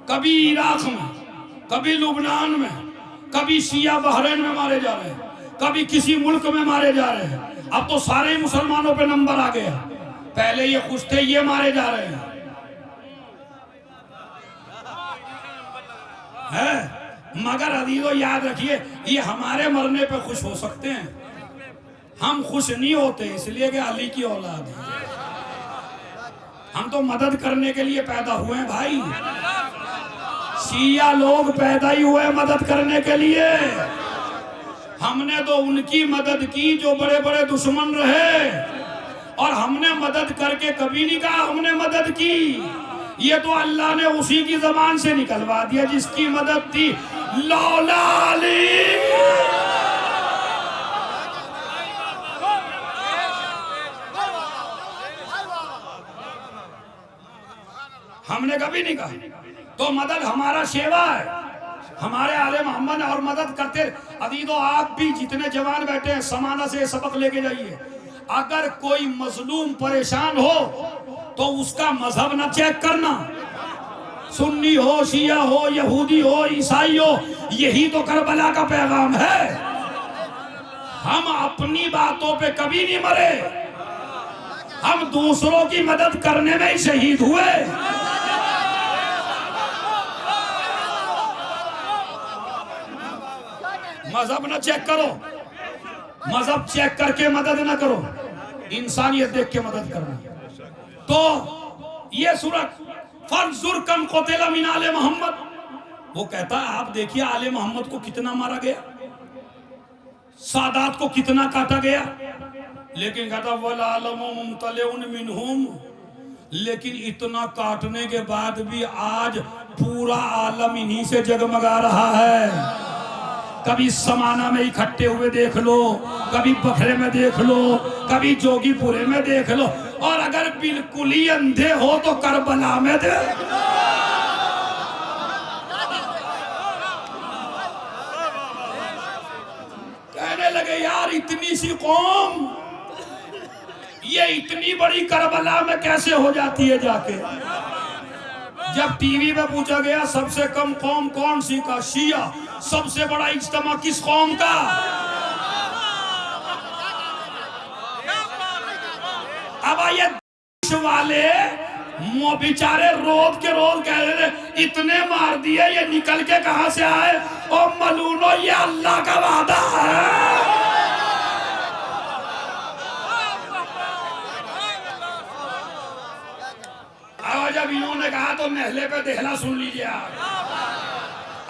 कभी इराक में, कभी लुबनान में, कभी शिया बहरीन में मारे जा रहे हैं, कभी किसी मुल्क में मारे जा रहे हैं। अब तो सारे मुसलमानों पे नंबर आ गया, पहले ये खुश थे, ये मारे जा रहे हैं। मगर अजीजों याद रखिए, ये हमारे मरने पे खुश हो सकते हैं, हम खुश नहीं होते, इसलिए कि अली की औलाद है। हम तो मदद करने के लिए पैदा हुए हैं भाई, शिया लोग पैदा ही हुए मदद करने के लिए। हमने तो उनकी मदद की जो बड़े बड़े दुश्मन रहे, और हमने मदद करके कभी नहीं कहा हमने मदद की। ये तो अल्लाह ने उसी की जबान से निकलवा दिया जिसकी मदद थी, लौला अली। हमने कभी नहीं कहा। तो मदद हमारा सेवा है, हमारे आले मोहम्मद और मदद करते। अजीजों आप भी जितने जवान बैठे हैं, समाना से सबक लेके जाइए। अगर कोई मजलूम परेशान हो तो उसका मजहब न चेक करना, सुन्नी हो, शिया हो, यहूदी हो, ईसाई हो, यही तो करबला का पैगाम है। हम अपनी बातों पे कभी नहीं मरे, हम दूसरों की मदद करने में ही शहीद हुए। मजहब न चेक करो, मजहब चेक करके मदद न करो, इंसानियत देख के मदद करना। तो ये सूरत फर्जुर कम कोतेला मिन आले मोहम्मद, वो कहता है आप देखिए आले मोहम्मद को कितना मारा गया, सादात को कितना काटा गया। लेकिन कहता वल आलमु मुमतलिउन मिनहुम, लेकिन इतना काटने के बाद भी आज पूरा आलम इन्हीं से जगमगा रहा है। कभी समाना में इकट्ठे हुए देख लो, कभी बखरे में देख लो, कभी जोगीपुरे में देख लो, और अगर बिल्कुल ही अंधे हो तो करबला में देख लो। कहने लगे यार इतनी सी कौम ये इतनी बड़ी करबला में कैसे हो जाती है जाके। जब टीवी में पूछा गया सबसे कम कौम कौन सी का, शिया। सबसे बड़ा इज्तिमा किस कौम का? अब ये वाले बेचारे रोज के रोज कह रहे थे इतने मार दिए, ये निकल के कहां से आए? और मलूनो ये अल्लाह का वादा है। जब इन्होंने कहा तो महले पे देहला सुन लीजिए आप।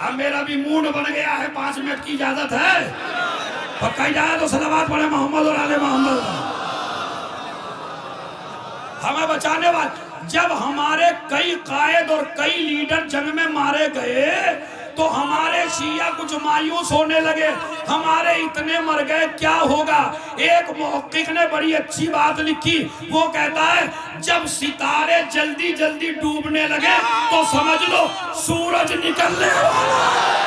अब मेरा भी मूड बन गया है, 5 मिनट की इजाजत है। पक्का जाए तो सलावत पढ़े मोहम्मद और आले मोहम्मद। हमें बचाने वाले, जब हमारे कई कायद और कई लीडर जंग में मारे गए तो हमारे शिया कुछ मायूस होने लगे, हमारे इतने मर गए क्या होगा। एक मुहक्किक ने बड़ी अच्छी बात लिखी, वो कहता है जब सितारे जल्दी जल्दी डूबने लगे तो समझ लो सूरज निकलने वाला है।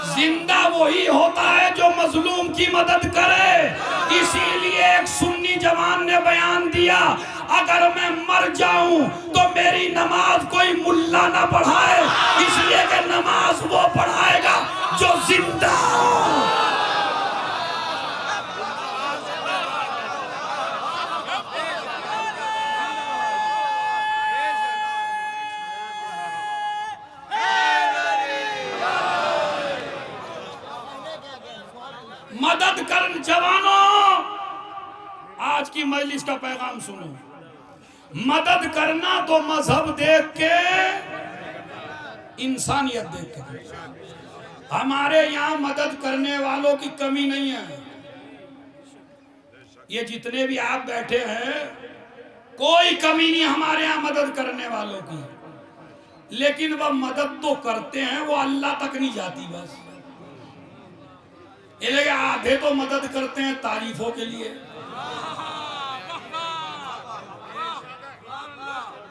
जिंदा वही होता है जो मजलूम की मदद करे। इसीलिए एक सुन्नी जवान ने बयान दिया, अगर मैं मर जाऊं तो मेरी नमाज कोई मुल्ला ना पढ़ाए, इसलिए कि नमाज वो पढ़ाएगा जो जिंदा हो। मदद कर जवानों, आज की मजलिस का पैगाम सुनो। मदद करना तो मजहब देख के, इंसानियत देख के। हमारे यहाँ मदद करने वालों की कमी नहीं है। ये जितने भी आप बैठे हैं, कोई कमी नहीं हमारे यहाँ मदद करने वालों की, लेकिन वह मदद तो करते हैं, वो अल्लाह तक नहीं जाती। बस ये लगे आधे तो मदद करते हैं तारीफों के लिए,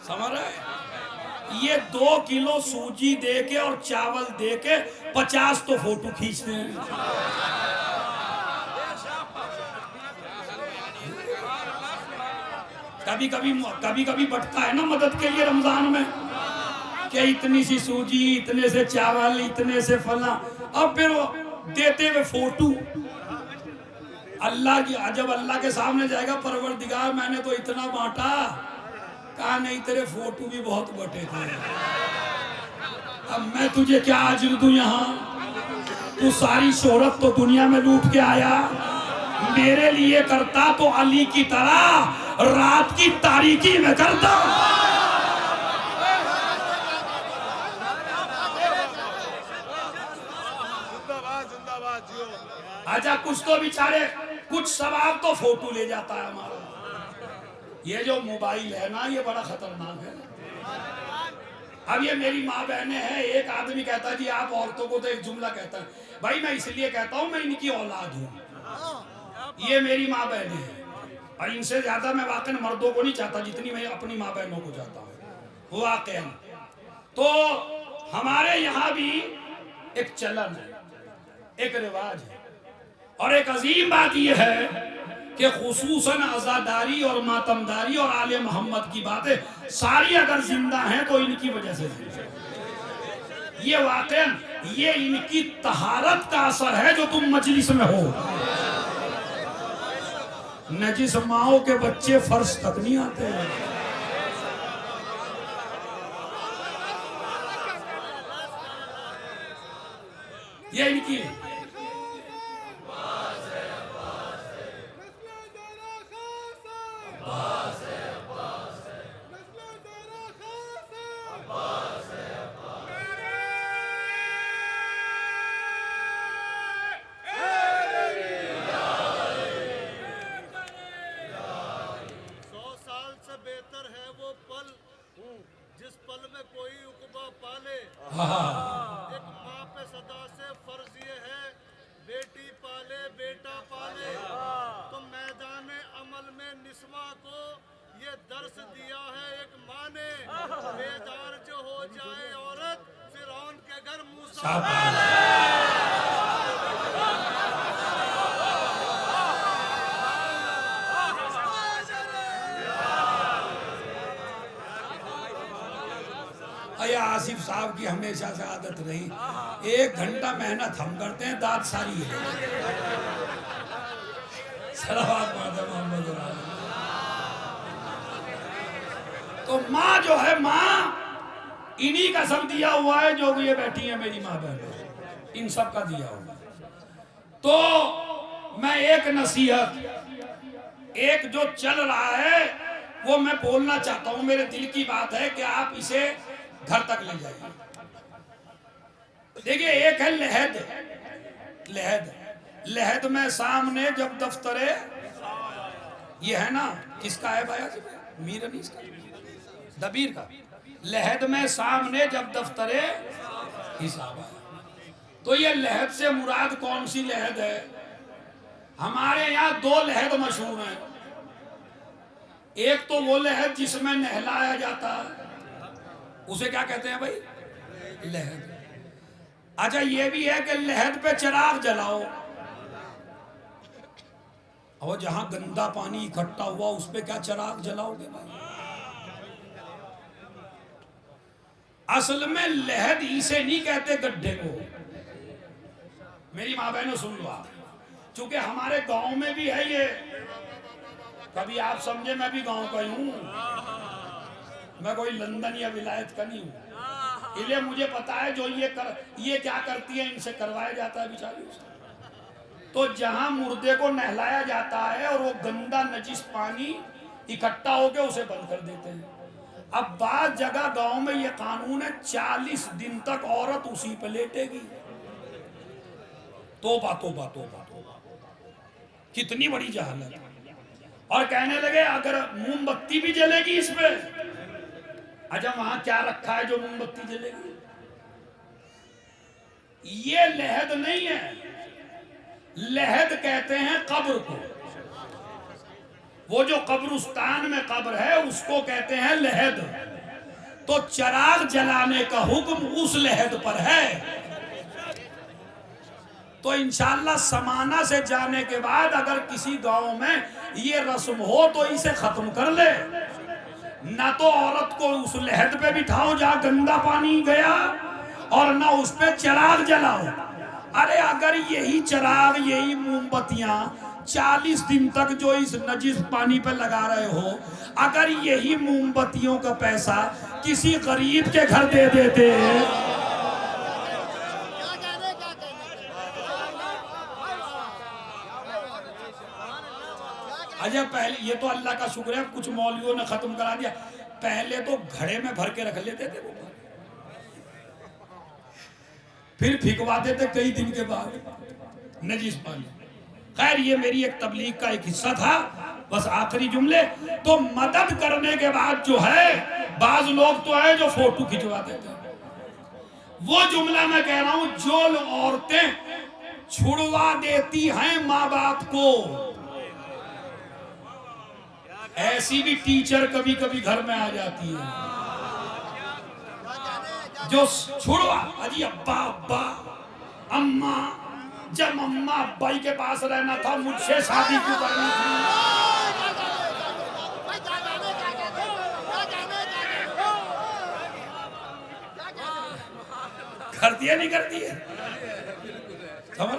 समझ रहे? ये 2 किलो सूजी दे के और चावल दे के 50 तो फोटो खींचते हैं। कभी कभी बटता है ना मदद के लिए रमजान में, कि इतनी सी सूजी, इतने से चावल, इतने से फला, अब फिर वो देते हुए फोटो। अल्लाह की, जब अल्लाह के सामने जाएगा, परवरदिगार मैंने तो इतना बांटा, कहा नहीं तेरे फोटो भी बहुत बटे थे, अब मैं तुझे क्या अजर दूं यहाँ? तू सारी शोहरत तो दुनिया में लूट के आया, मेरे लिए करता तो अली की तरह रात की तारीकी में करता। अच्छा, कुछ तो बेचारे, कुछ सवाब तो फोटो ले जाता है हमारा। ये जो मोबाइल है ना, ये बड़ा खतरनाक है। अब ये मेरी माँ बहनें हैं, एक आदमी कहता है जी आप औरतों को, तो एक जुमला कहता है, भाई मैं इसलिए कहता हूँ मैं इनकी औलाद हूँ। ये मेरी माँ बहनें हैं, और इनसे ज्यादा मैं वाकई मर्दों को नहीं चाहता जितनी मैं अपनी माँ बहनों को चाहता हूँ वाकई। तो हमारे यहाँ भी एक चलन है, एक रिवाज है, और एक अजीम बात यह है कि खुसूसन अज़ादारी और मातमदारी और आले मोहम्मद की बातें सारी अगर जिंदा हैं तो इनकी वजह से। ये वाकई ये इनकी तहारत का असर है जो तुम मजलिस में हो। नजिस माओ के बच्चे फर्श तक नहीं आते हैं। ये इनकी एक माँ पे सदा से फर्ज ये है, बेटी पाले बेटा पाले। तो मैदान अमल में निस्वा को ये दर्श दिया है एक माँ ने, बेदार जो हो जाए औरत फिरौन के घर मूसा पाले। आसिफ साहब की हमेशा से आदत रही, 1 घंटा मेहनत हम करते हैं, दाद सारी है। तो माँ जो है, माँ इन्हीं का सब दिया हुआ है, जो ये बैठी है मेरी माँ बहन, इन सब का दिया हुआ। तो मैं एक नसीहत, एक जो चल रहा है वो मैं बोलना चाहता हूँ, मेरे दिल की बात है कि आप इसे घर तक ले जाइए। देखिए, एक है लहद। लहद, लहद में सामने जब दफ्तरे, ये है ना, किसका है भाई? मीर अनीस का, दबीर का। लहद में सामने जब दफ्तरे हिसाब है, तो ये लहद से मुराद कौन सी लहद है? हमारे यहाँ 2 लहद मशहूर हैं। एक तो वो लहद जिसमें नहलाया जाता है, उसे क्या कहते हैं भाई? लहद। अच्छा, ये भी है कि लहद पे चिराग जलाओ, और जहां गंदा पानी इकट्ठा हुआ उस पे क्या चिराग जलाओगे भाई? असल में लहद इसे नहीं कहते गड्ढे को। मेरी माँ बहनों सुन लो आप, चूंकि हमारे गांव में भी है ये, कभी आप समझे मैं भी गांव का ही हूं, मैं कोई लंदन या विलायत का नहीं हूं, इसलिए मुझे पता है जो ये क्या करती है, इनसे करवाया जाता है बेचारी से। तो जहां मुर्दे को नहलाया जाता है और वो गंदा नजिस पानी इकट्ठा होकर उसे बंद कर देते हैं। अब बाद जगह गांव में ये कानून है 40 दिन तक औरत उसी पे लेटेगी। तोबा तोबा तोबा तोबा, कितनी बड़ी जहालत। और कहने लगे अगर मोमबत्ती भी जलेगी इसमें, अच्छा वहां क्या रखा है जो मोमबत्ती जलेगी? ये लहद नहीं है, लहद कहते हैं कब्र को। वो जो कब्रिस्तान में कब्र है उसको कहते हैं लहद। तो चिराग जलाने का हुक्म उस लहद पर है। तो इंशाअल्लाह समाना से जाने के बाद अगर किसी गांव में ये रस्म हो तो इसे खत्म कर ले। ना तो औरत को उस लहद पे बिठाओ जहां गंदा पानी गया, और ना उस पे चिराग जलाओ। अरे अगर यही चिराग, यही मोमबत्तियां 40 दिन तक जो इस नजिस पानी पे लगा रहे हो, अगर यही मोमबत्तियों का पैसा किसी गरीब के घर दे देते, अच्छा पहले ये तो अल्लाह का शुक्र है कुछ मौलवियों ने खत्म करा दिया, पहले तो घड़े में भर के रख लेते थे वो, फिर फिकवाते थे कई दिन के बाद नजिस पानी। खैर ये मेरी एक तबलीग का एक हिस्सा था, बस आखिरी जुमले। तो मदद करने के बाद जो है बाज लोग तो है जो फोटो खिंचवा देते हैं। वो जुमला मैं कह रहा हूं, जो औरतें छुड़वा देती हैं माँ बाप को, ऐसी भी टीचर कभी कभी घर में आ जाती है जो छुड़वा। अजी अब्बा अब्बा अम्मा, जब अम्मा अब्बाई के पास रहना था मुझसे शादी क्यों करनी थी? करती है नहीं करती है? समझ?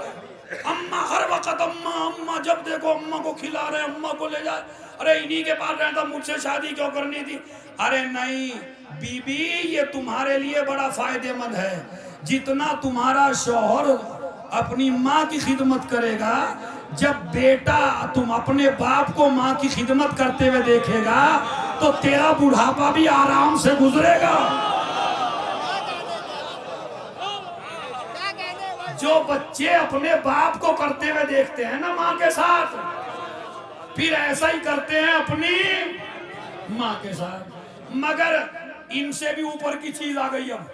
अम्मा हर वक्त अम्मा अम्मा, जब देखो अम्मा को खिला रहे, अम्मा को ले जाए, अरे इन्हीं के पास रहता मुझसे शादी क्यों करनी थी? अरे नहीं बीबी, ये तुम्हारे लिए बड़ा फायदेमंद है। जितना तुम्हारा शौहर अपनी माँ की खिदमत करेगा, जब बेटा तुम अपने बाप को माँ की खिदमत करते हुए देखेगा तो तेरा बुढ़ापा भी आराम से गुजरेगा। जो बच्चे अपने बाप को करते हुए देखते हैं ना माँ के साथ, फिर ऐसा ही करते हैं अपनी माँ के साथ। मगर इनसे भी ऊपर की चीज आ गई अब,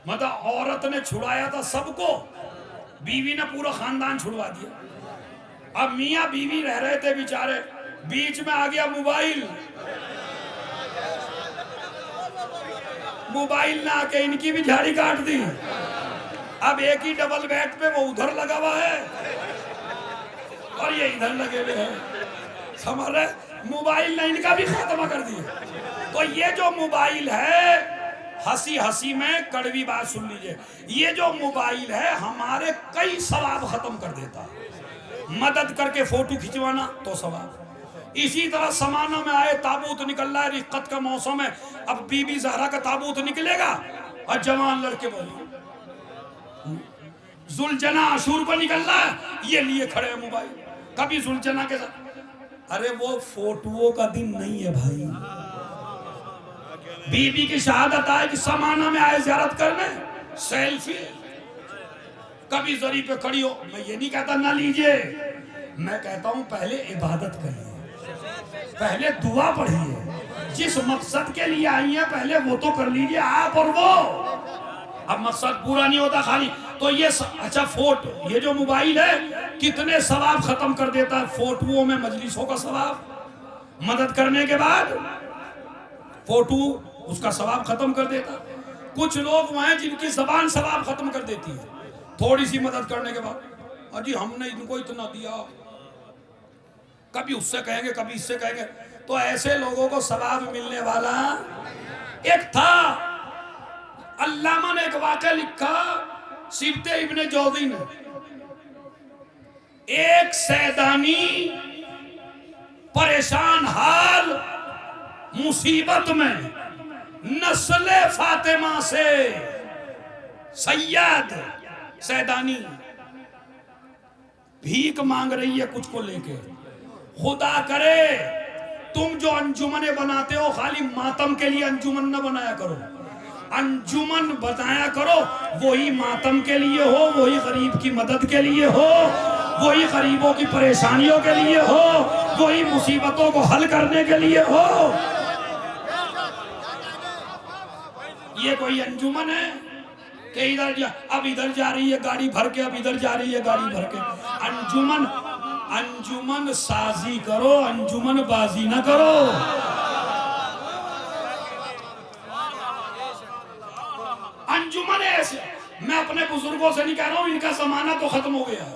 मतलब औरत ने छुड़ाया था सबको, बीवी ने पूरा खानदान छुड़वा दिया। अब मियाँ बीवी रह रहे थे बेचारे, बीच में आ गया मोबाइल। मोबाइल ने आके इनकी भी झाड़ी काट दी। अब एक ही डबल बेड पे वो उधर लगा हुआ है और ये इधर लगे हुए हैं। समझ रहे? मोबाइल ने इनका भी खात्मा कर दिया। तो ये जो मोबाइल है, हंसी हंसी में कड़वी बात सुन लीजिए, ये जो मोबाइल है हमारे कई सवाब खत्म कर देता है। मदद करके फोटो खिंचवाना तो सवाब। इसी तरह समाना में आए ताबूत निकल रहा है, रिक्कत का मौसम है, अब बीबी ज़हरा का ताबूत निकलेगा और जवान लड़के बोले जुलजना अशूर को निकल रहा है, ये लिए खड़े हैं मोबाइल, कभी जुलजना के साथ। अरे वो फोटुओं का दिन नहीं है भाई। बीबी की शहादत आए कि समाना में आए ज़ियारत करने, सेल्फी कभी जरी पे खड़ी हो। मैं ये नहीं कहता ना लीजिए, मैं कहता हूं पहले इबादत करिए, पहले दुआ पढ़िए, जिस मकसद के लिए आई है पहले वो तो कर लीजिए आप और वो। अब मकसद पूरा नहीं होता खाली तो ये अच्छा फोटो, ये जो मोबाइल है कितने सवाब खत्म कर देता है। फोटोओं में मजलिसों का सवाब, मदद करने के बाद फोटो उसका सवाब खत्म कर देता। कुछ लोग वह हैं जिनकी जबान सवाब खत्म कर देती है थोड़ी सी मदद करने के बाद। अजी हमने इनको इतना दिया, कभी उससे कहेंगे कभी इससे कहेंगे, तो ऐसे लोगों को सवाब मिलने वाला। एक था, अल्लामा ने एक वाक़या लिखा, सिबते इब्ने जौज़ी ने, एक सैदानी परेशान हाल मुसीबत में नस्ले फातिमा से सैयद सैदानी भीख मांग रही है कुछ को लेके। खुदा करे तुम जो अंजुमने बनाते हो खाली मातम के लिए अंजुमन न बनाया करो, अंजुमन बताया करो वही मातम के लिए हो, वही गरीब की मदद के लिए हो, वही गरीबों की परेशानियों के लिए हो, वही मुसीबतों को हल करने के लिए हो। ये कोई अंजुमन है कि अब इधर जा रही है गाड़ी भर के, अब इधर जा रही है गाड़ी भर के। अंजुमन, अंजुमन साजी करो, अंजुमन बाजी ना करो। अंजुमन ऐसे, मैं अपने बुजुर्गों से नहीं कह रहा हूं, इनका जमाना तो खत्म हो गया,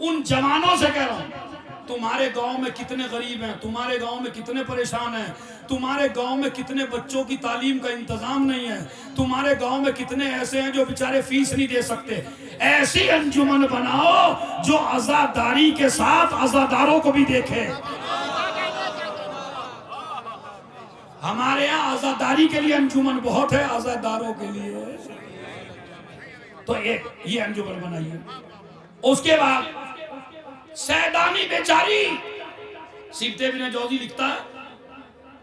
उन जवानों से कह रहा हूं। तुम्हारे गांव में कितने गरीब हैं, तुम्हारे गांव में कितने परेशान हैं, तुम्हारे गांव में कितने बच्चों की तालीम का इंतजाम नहीं है, तुम्हारे गांव में कितने ऐसे हैं जो बेचारे फीस नहीं दे सकते। ऐसी अंजुमन बनाओ जो आजादारी के साथ आजादारों को भी देखे। हमारे यहाँ आजादारी के लिए अंजुमन बहुत है, आजादारों के लिए तो एक ये अंजुमन बनाइए। उसके बाद सैदानी बेचारी, सिबते इब्ने जौज़ी लिखता है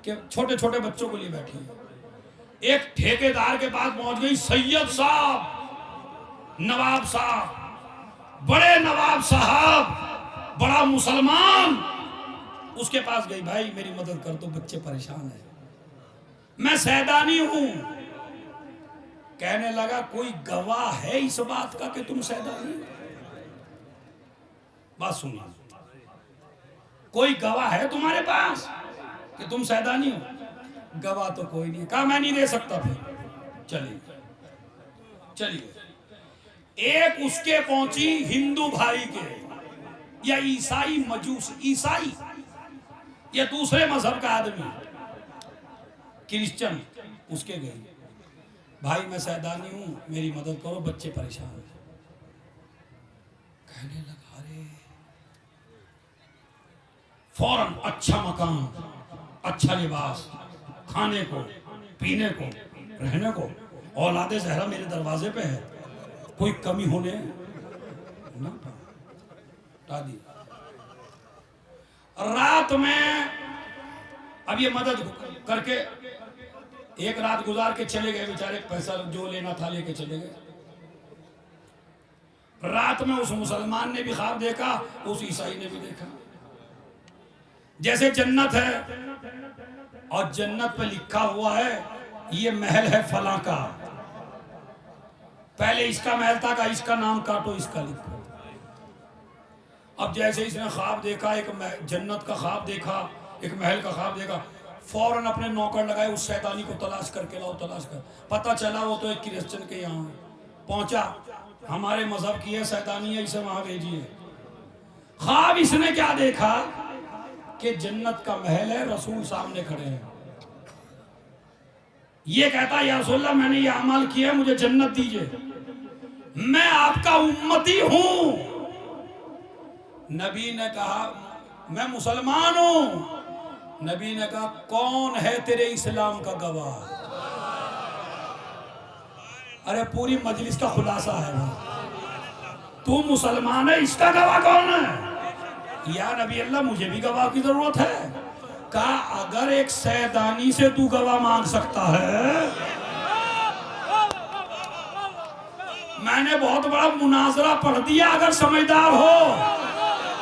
कि छोटे छोटे बच्चों को लिए बैठी है। एक ठेकेदार के पास पहुंच गई, सैयद साहब, नवाब साहब, बड़े नवाब साहब, बड़ा मुसलमान, उसके पास गई, भाई मेरी मदद कर दो, बच्चे परेशान है, मैं सैदानी हूं। कहने लगा कोई गवाह है इस बात का कि तुम सैदानी हो? बात सुनिए, कोई गवाह है तुम्हारे पास कि तुम सैदानी हो? गवाह तो कोई नहीं। कहा मैं नहीं दे सकता। फिर चलिए चलिए, एक उसके पहुंची हिंदू भाई के या ईसाई मजूस, ईसाई या दूसरे मजहब का आदमी, क्रिश्चियन, उसके गई, भाई मैं सैदानी हूं, मेरी मदद करो, बच्चे परेशान हैं। कहने लगा अरे, फौरन अच्छा मकान, अच्छा लिबास, खाने को, पीने को, रहने को, औलादे ज़हरा मेरे दरवाजे पे है, कोई कमी होने ना हटा दी। रात में अब ये मदद करके एक रात गुजार के चले गए बेचारे, पैसा जो लेना था लेके चले गए। रात में उस मुसलमान ने भी ख्वाब देखा, उस ईसाई ने भी देखा, जैसे जन्नत है और जन्नत पे लिखा हुआ है ये महल है फलां का, पहले इसका महल था का इसका नाम काटो, इसका लिखो। अब जैसे इसने ख्वाब देखा, एक जन्नत का ख्वाब देखा, एक महल का ख्वाब देखा, फौरन अपने नौकर लगाए, उस शैतानी को तलाश करके लाओ, तलाश कर। पता चला वो तो एक क्रिश्चियन के यहाँ पहुंचा, हमारे मजहब की है, शैतानी है, इसे वहां भेजिए। ख्वाब इसने क्या देखा कि जन्नत का महल है, रसूल सामने खड़े हैं। ये कहता है या रसूलल्लाह मैंने ये अमल किया है, मुझे जन्नत दीजिए, मैं आपका उम्मती हूं। नबी ने कहा मैं मुसलमान हूं। नबी ने कहा कौन है तेरे इस्लाम का गवाह? अरे पूरी मजलिस का खुलासा है वो, तू मुसलमान है, इसका गवाह कौन है? या नबी अल्लाह मुझे भी गवाह की जरूरत है। कहा अगर एक सैदानी से तू गवाह मांग सकता है, मैंने बहुत बड़ा मुनाजरा पढ़ दिया, अगर समझदार हो,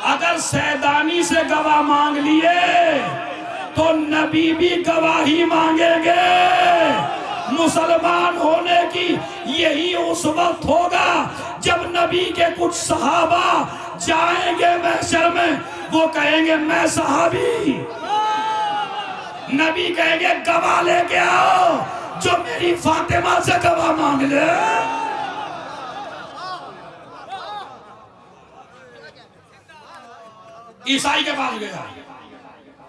अगर सैदानी से गवाह मांग लिए तो नबी भी गवाही मांगेंगे। मुसलमान होने की यही उस वक्त होगा जब नबी के कुछ सहाबा जाएंगे महशर में, वो कहेंगे मैं सहाबी, नबी कहेंगे गवाह लेके आओ जो मेरी फातिमा से गवाह मांग ले। ईसाई के पास गया,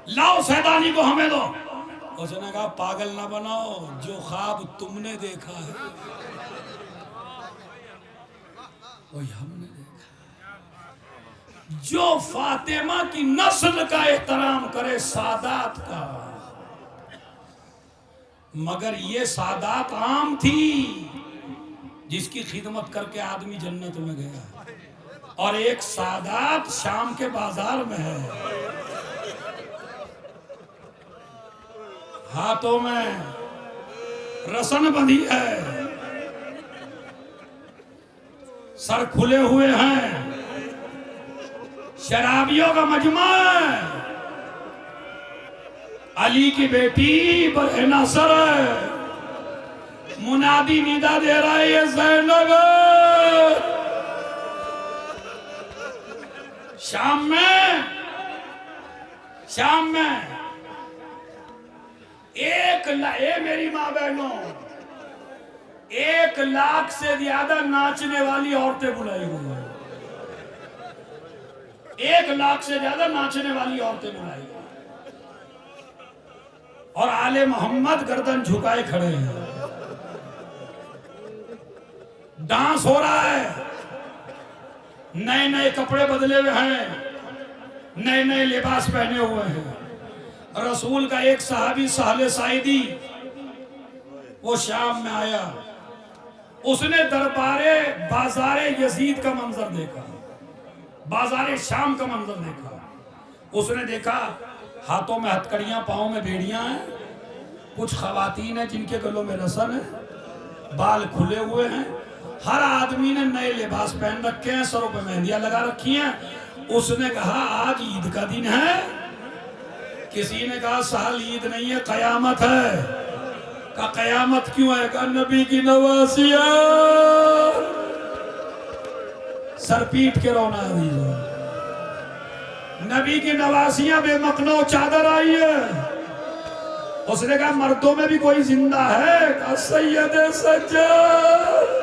लाओ शैतानी को हमें दो। उसने कहा पागल ना बनाओ, जो ख्वाब तुमने देखा है वही हमने देखा। जो फातिमा की नस्ल का एहतराम करे, सादात का, मगर ये सादात आम थी जिसकी खिदमत करके आदमी जन्नत में गया, और एक सादात शाम के बाजार में है, हाथों में रसन बंधी है, सर खुले हुए हैं, शराबियों का मजमा है, अली की बेटी बरहना सर है, मुनादी निदा दे रहा है ये ज़ैनब। शाम में मेरी माँ बहनों, 1 लाख से ज्यादा नाचने वाली औरतें बुलाई हुई हैं, 1 लाख से ज्यादा नाचने वाली औरतें बुलाई हुई, और आले मोहम्मद गर्दन झुकाए खड़े हैं, डांस हो रहा है, नए नए कपड़े बदले हुए हैं, नए नए लिबास पहने हुए हैं। रसूल का एक सहाबी सहले साइदी वो शाम में आया, उसने दरबारे बाजारे यजीद का मंजर देखा, बाजारे शाम का मंजर देखा। उसने देखा हाथों में हथकड़ियां, पांव में बेड़ियां हैं, कुछ खवातीन हैं जिनके गलों में रसन है, बाल खुले हुए हैं, हर आदमी ने नए लिबास पहन रखे हैं, सरों पे मेहंदियां लगा रखी हैं। उसने कहा आज ईद का दिन है, किसी ने कहा साल ईद नहीं है कयामत है। का कयामत क्यों है? का नबी की नवासिया, सर पीट के रोना दी, नबी की नवासियां बेमकनो चादर आई है। उसने कहा मर्दों में भी कोई जिंदा है? का सैयद सज्जाद,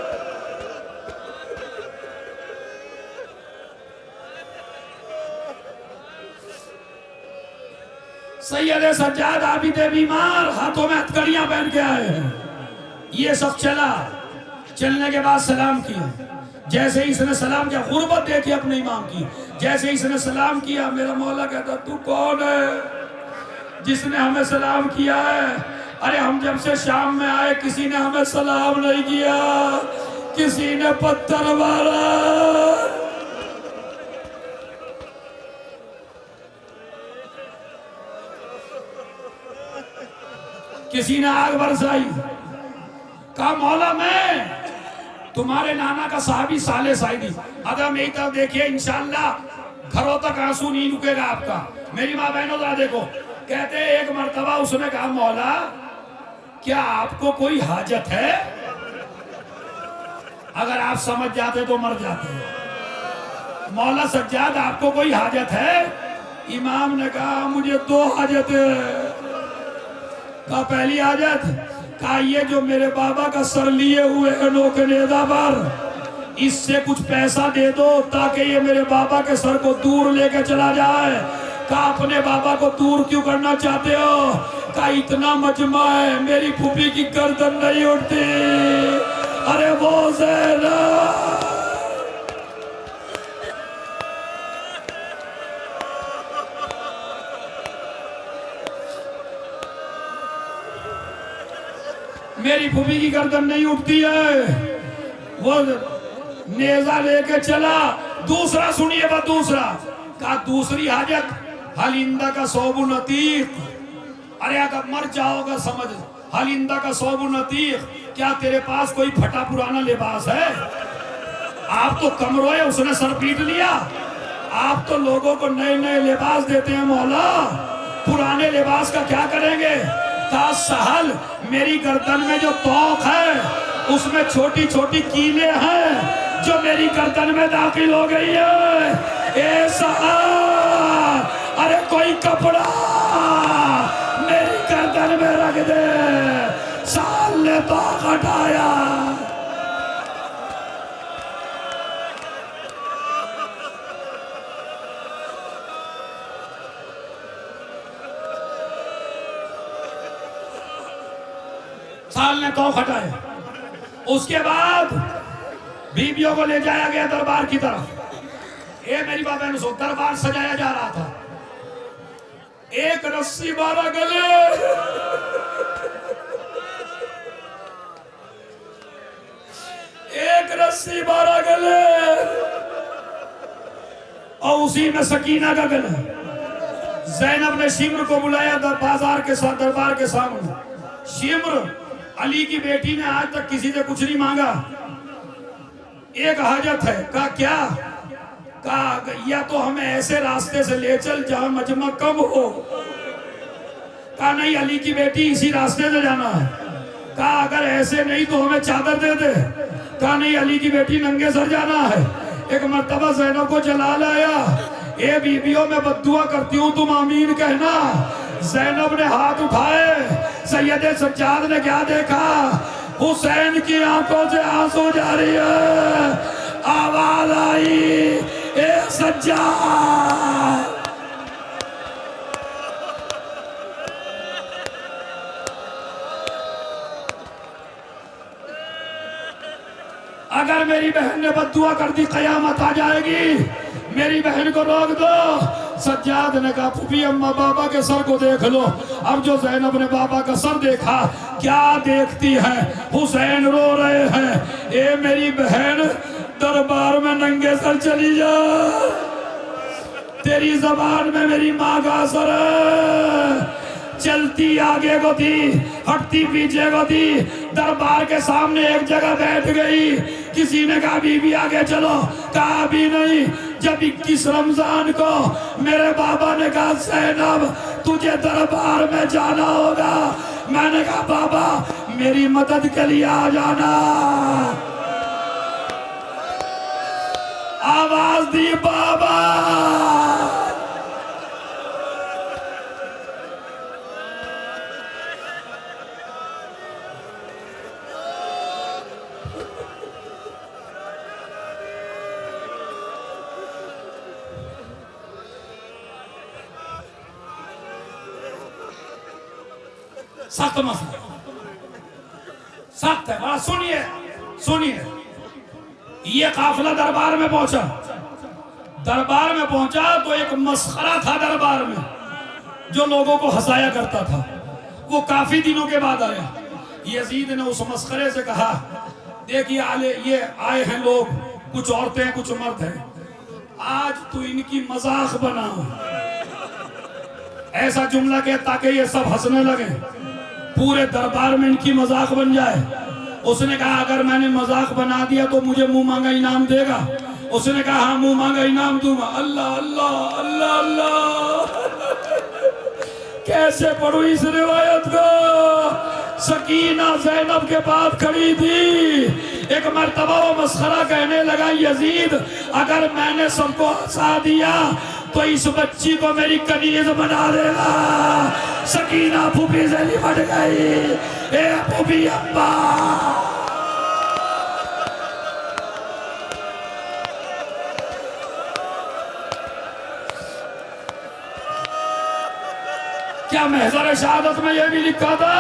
सैयद सज्जाद आबिद बीमार हाथों में हथकड़ियां पहन के आए हैं। ये सब चला, चलने के बाद सलाम किया, जैसे ही इसने सलाम किया, गुर्बत देखी अपने इमाम की, जैसे ही इसने सलाम किया मेरा मौला कहता तू कौन है जिसने हमें सलाम किया है? अरे हम जब से शाम में आए किसी ने हमें सलाम नहीं किया, किसी ने पत्थर मारा, किसी ने आग बरसाई। कहा मौला मैं तुम्हारे नाना का साहबी साले साइदी, अगर मेरी तरफ देखिए इंशाल्लाह घरों तक आंसू नहीं रुकेगा आपका। मेरी माँ बहनों जरा देखो, कहते एक मर्तबा उसने कहा मौला क्या आपको कोई हाजत है? अगर आप समझ जाते तो मर जाते। मौला सज्जाद आपको कोई हाजत है? इमाम ने कहा मुझे 2 हाजतें। का पहली हाजत, का ये जो मेरे बाबा का सर लिए हुए है नोकनेदा पर, इससे कुछ पैसा दे दो ताकि ये मेरे बाबा के सर को दूर लेके चला जाए। का अपने बाबा को दूर क्यों करना चाहते हो? का इतना मजमा है मेरी फूफी की गर्दन नहीं उठती। अरे वो ज़ैनब, मेरी फूफी की गर्दन नहीं उठती है। वो नेजा लेके चला। दूसरा सुनिए बात, दूसरा का दूसरी हाजत हलिंदा का सोबु नतीक। अरे अगर मर जाओगा समझ, हलिंदा का सोबु नतीक, क्या तेरे पास कोई फटा पुराना लिबास है? आप तो कमरोए, उसने सर पीट लिया। आप तो लोगों को नए नए लिबास देते हैं मौला, पुराने लिबास का क्या करेंगे? का सहल मेरी गर्दन में जो तोक है उसमें छोटी छोटी कीलें हैं जो मेरी गर्दन में दाखिल हो गई है। ए सहल, अरे कोई कपड़ा मेरी गर्दन में रख दे। साल ने तोक हटाया। साल ने तो खटाए। उसके बाद बीबियों को ले जाया गया दरबार की तरफ। ये मेरी बाबा ने सो दरबार सजाया जा रहा था। एक रस्सी 12 गले, एक रस्सी 12 गले, और उसी में सकीना का गला। ज़ैनब ने शिम्र को बुलाया बाजार के साथ दरबार के सामने। शिम्र, अली की बेटी ने आज तक किसी से कुछ नहीं मांगा। एक हाजत है। कहा क्या? कहा या तो हमें ऐसे रास्ते से ले चल जहां मजमा कम हो। कहा नहीं, अली की बेटी इसी रास्ते से जाना है। कहा अगर ऐसे नहीं तो हमें चादर दे दे। कहा नहीं, अली की बेटी नंगे सर जाना है। एक मर्तबा ज़ैनब को जला लाया। ए बीबियों में बद्दुआ करती हूँ, तुम आमीन कहना। ज़ैनब ने हाथ उठाए। सैयद सज्जाद ने क्या देखा? हुसैन की आंखों से आंसू जारी है। आवाज आई, ए सज्जाद। अगर मेरी बहन ने बद्दुआ कर दी, कयामत आ जाएगी। मेरी बहन को रोक दो। सज्जाद ने कहा फूफी अम्मा बाबा के सर को देख लो। अब जो ज़ैनब ने बाबा का सर देखा, क्या देखती है? हुसैन रो रहे हैं। ए मेरी बहन, दरबार में नंगे सर चली जा। तेरी जबान में मेरी माँ का असर है। चलती आगे को थी, हटती पीछे को थी। दरबार के सामने एक जगह बैठ गई। किसी ने कहा बीबी आगे चलो। कहा भी नहीं। जब 21 रमजान को मेरे बाबा ने कहा ज़ैनब तुझे दरबार में जाना होगा, मैंने कहा बाबा मेरी मदद के लिए आ जाना। आवाज दी बाबा। सख्त मसला, सख्त है बड़ा। सुनिए सुनिए, ये काफिला दरबार में पहुंचा। दरबार में पहुंचा तो एक मस्खरा था दरबार में, जो लोगों को हंसाया करता था। वो काफी दिनों के बाद आया। यजीद ने उस मस्खरे से कहा देखिए ये आए हैं लोग, कुछ औरतें हैं कुछ मर्द हैं, आज तू इनकी मजाक बना। ऐसा जुमला कहे ताकि ये सब हंसने लगे, पूरे दरबार में इनकी मजाक बन जाए। उसने कहा अगर मैंने मजाक बना दिया तो मुझे मुंह मांगा इनाम देगा? उसने कहा हाँ मुंह मांगा इनाम दूंगा। अल्लाह अल्लाह अल्लाह अल्लाह। कैसे पढ़ू इस रिवायत को? सकीना ज़ैनब के पास खड़ी थी। एक मर्तबा वो मस्खरा कहने लगा यजीद अगर मैंने सबको हंसा दिया तो इस बच्ची को मेरी कनीज बना देगा। सकीना फूफी से निपट गई। ए फूफी अम्मा, क्या महज़र शहादत में यह भी लिखा था?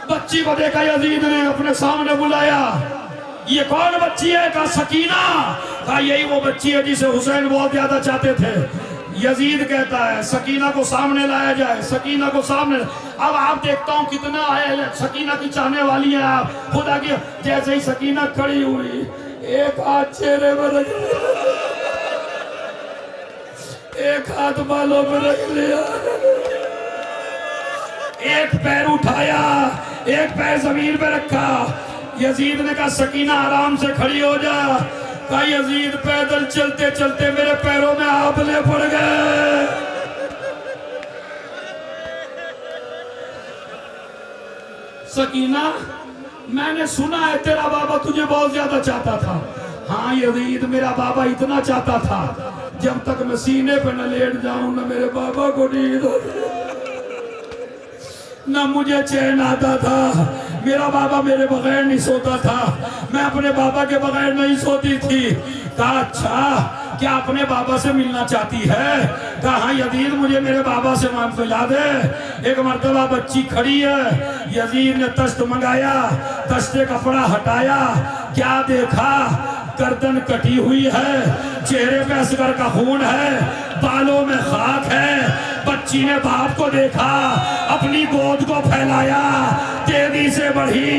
बच्ची को देखा यजीद ने, अपने सामने बुलाया। ये कौन बच्ची है? कहा सकीना। कहा यही वो बच्ची है जिसे हुसैन बहुत ज्यादा चाहते थे। यजीद कहता है सकीना को सामने लाया जाए। सकीना को सामने। अब आप देखता हूँ कितना आए सकीना की चाहने वाली है आप, खुदा की। जैसे ही सकीना खड़ी हुई, एक हाथ चेहरे पर रख लिया, एक हाथ बालों पर रख लिया, एक पैर उठाया, एक पैर जमीन पे रखा। यजीद ने कहा सकीना आराम से खड़ी हो जा। कहा यजीद पैदल चलते चलते मेरे पैरों में आपले पड़ गए। सकीना मैंने सुना है तेरा बाबा तुझे बहुत ज्यादा चाहता था। हाँ यजीद मेरा बाबा इतना चाहता था जब तक मैं सीने पे न लेट जाऊं न मेरे बाबा को नींद होती, न मुझे चैन आता था। मेरा बाबा मेरे बगैर नहीं सोता था, मैं अपने बाबा के बगैर नहीं सोती थी। कहा अच्छा क्या अपने बाबा से मिलना चाहती है? कहा हाँ यजीद मुझे मेरे बाबा से मान मिला दे। एक मर्तबा बच्ची खड़ी है, यजीद ने तश्त मंगाया, तश्ते कपड़ा हटाया, क्या देखा गर्दन कटी हुई है, चेहरे पे असगर का खून है, बालों में खाक है। बच्ची ने बाप को देखा, अपनी गोद को फैलाया, तेजी से बढ़ी,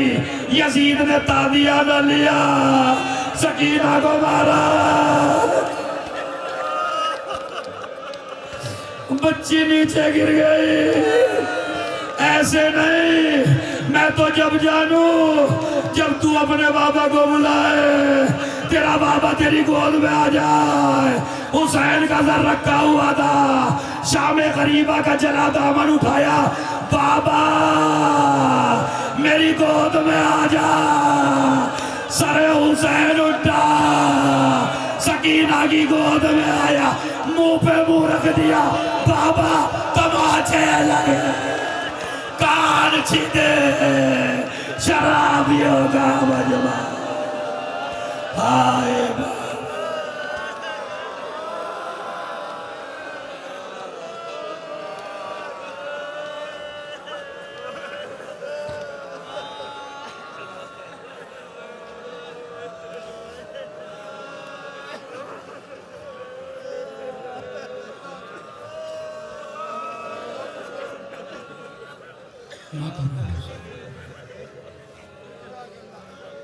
यजीद ने तादिया न लिया, सकीना को मारा। बच्ची नीचे गिर गई। ऐसे नहीं, मैं तो जब जानू जब तू अपने बाबा को बुलाए, तेरा बाबा तेरी गोद में आ जाए। हुसैन का सर रखा हुआ था, शामे गरीबा का जला दामन उठाया, बाबा मेरी गोद में आ जा। सरे हुसैन उठा, सकीना की गोद में आया, मुंह पे मुंह रख दिया, बाबा तमाचे लगे, कान छीने, शराबियों का मजमा। हाय माता